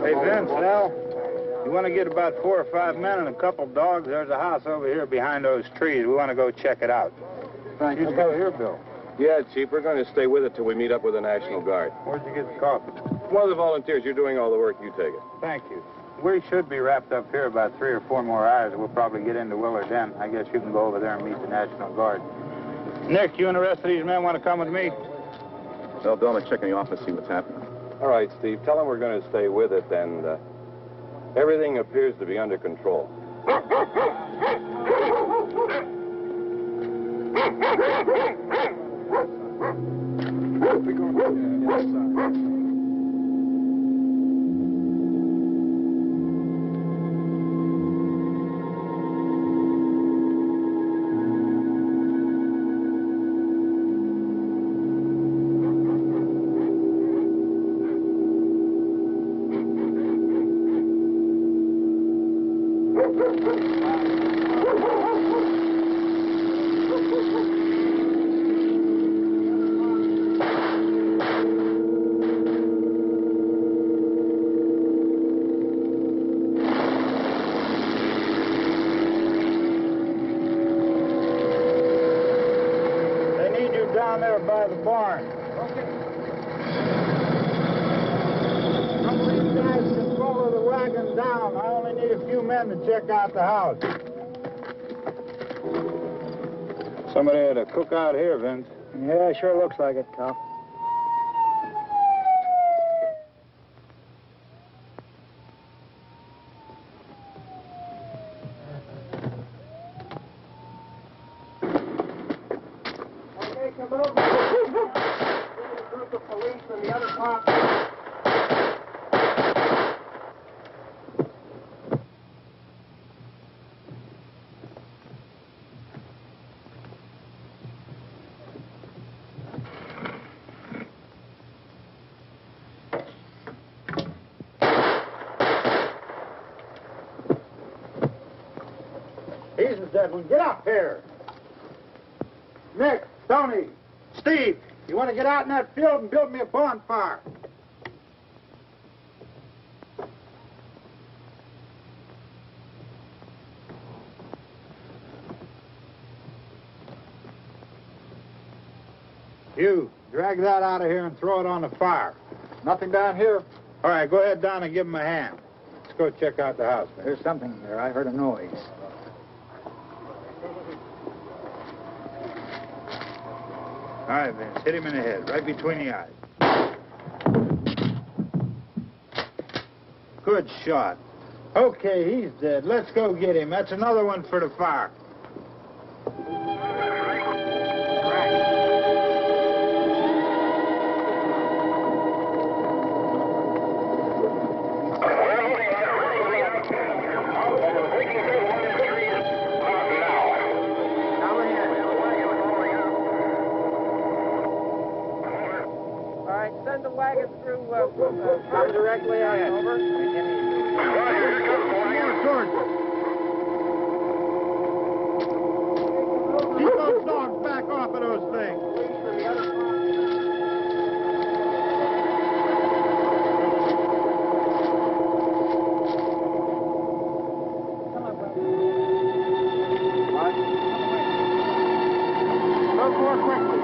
Hey, Vince, Al, you want to get about 4 or 5 men and a couple dogs? There's a house over here behind those trees. We want to go check it out. Thank you. You go here, Bill. Yeah, Chief, we're going to stay with it till we meet up with the National Guard. Where'd you get the coffee? One of the volunteers, you're doing all the work, you take it. Thank you. We should be wrapped up here about 3 or 4 more hours. We'll probably get into Willard then. I guess you can go over there and meet the National Guard. Nick, you and the rest of these men want to come with me? Well, Bill, I'm checking the office, see what's happening. All right, Steve, tell them we're going to stay with it, and everything appears to be under control. Down there by the barn. Okay. Some of these guys can follow the wagon down. I only need a few men to check out the house. Somebody had a cookout here, Vince. Yeah, sure looks like it, Karl. Get up here. Nick, Tony, Steve, you want to get out in that field and build me a bonfire? You, drag that out of here and throw it on the fire. Nothing down here? All right, go ahead down and give him a hand. Let's go check out the house. There's something there. I heard a noise. All right, Vince, hit him in the head, right between the eyes. Good shot. Okay, he's dead. Let's go get him. That's another one for the fire. Come directly on over. Keep those dogs back off of those things. Go more quickly.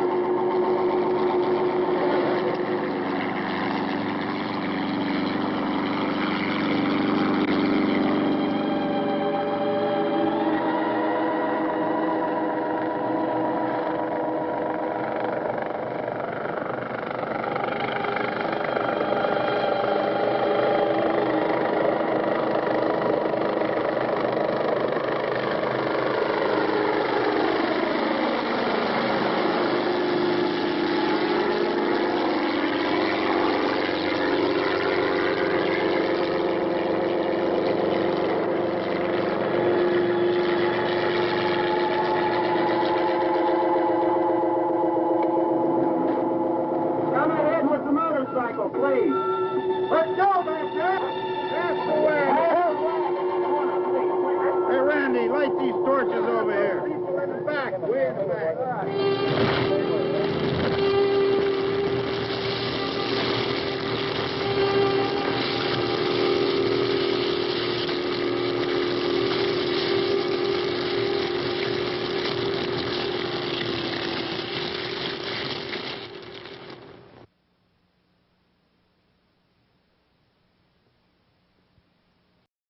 Light these torches over here. Way in the back.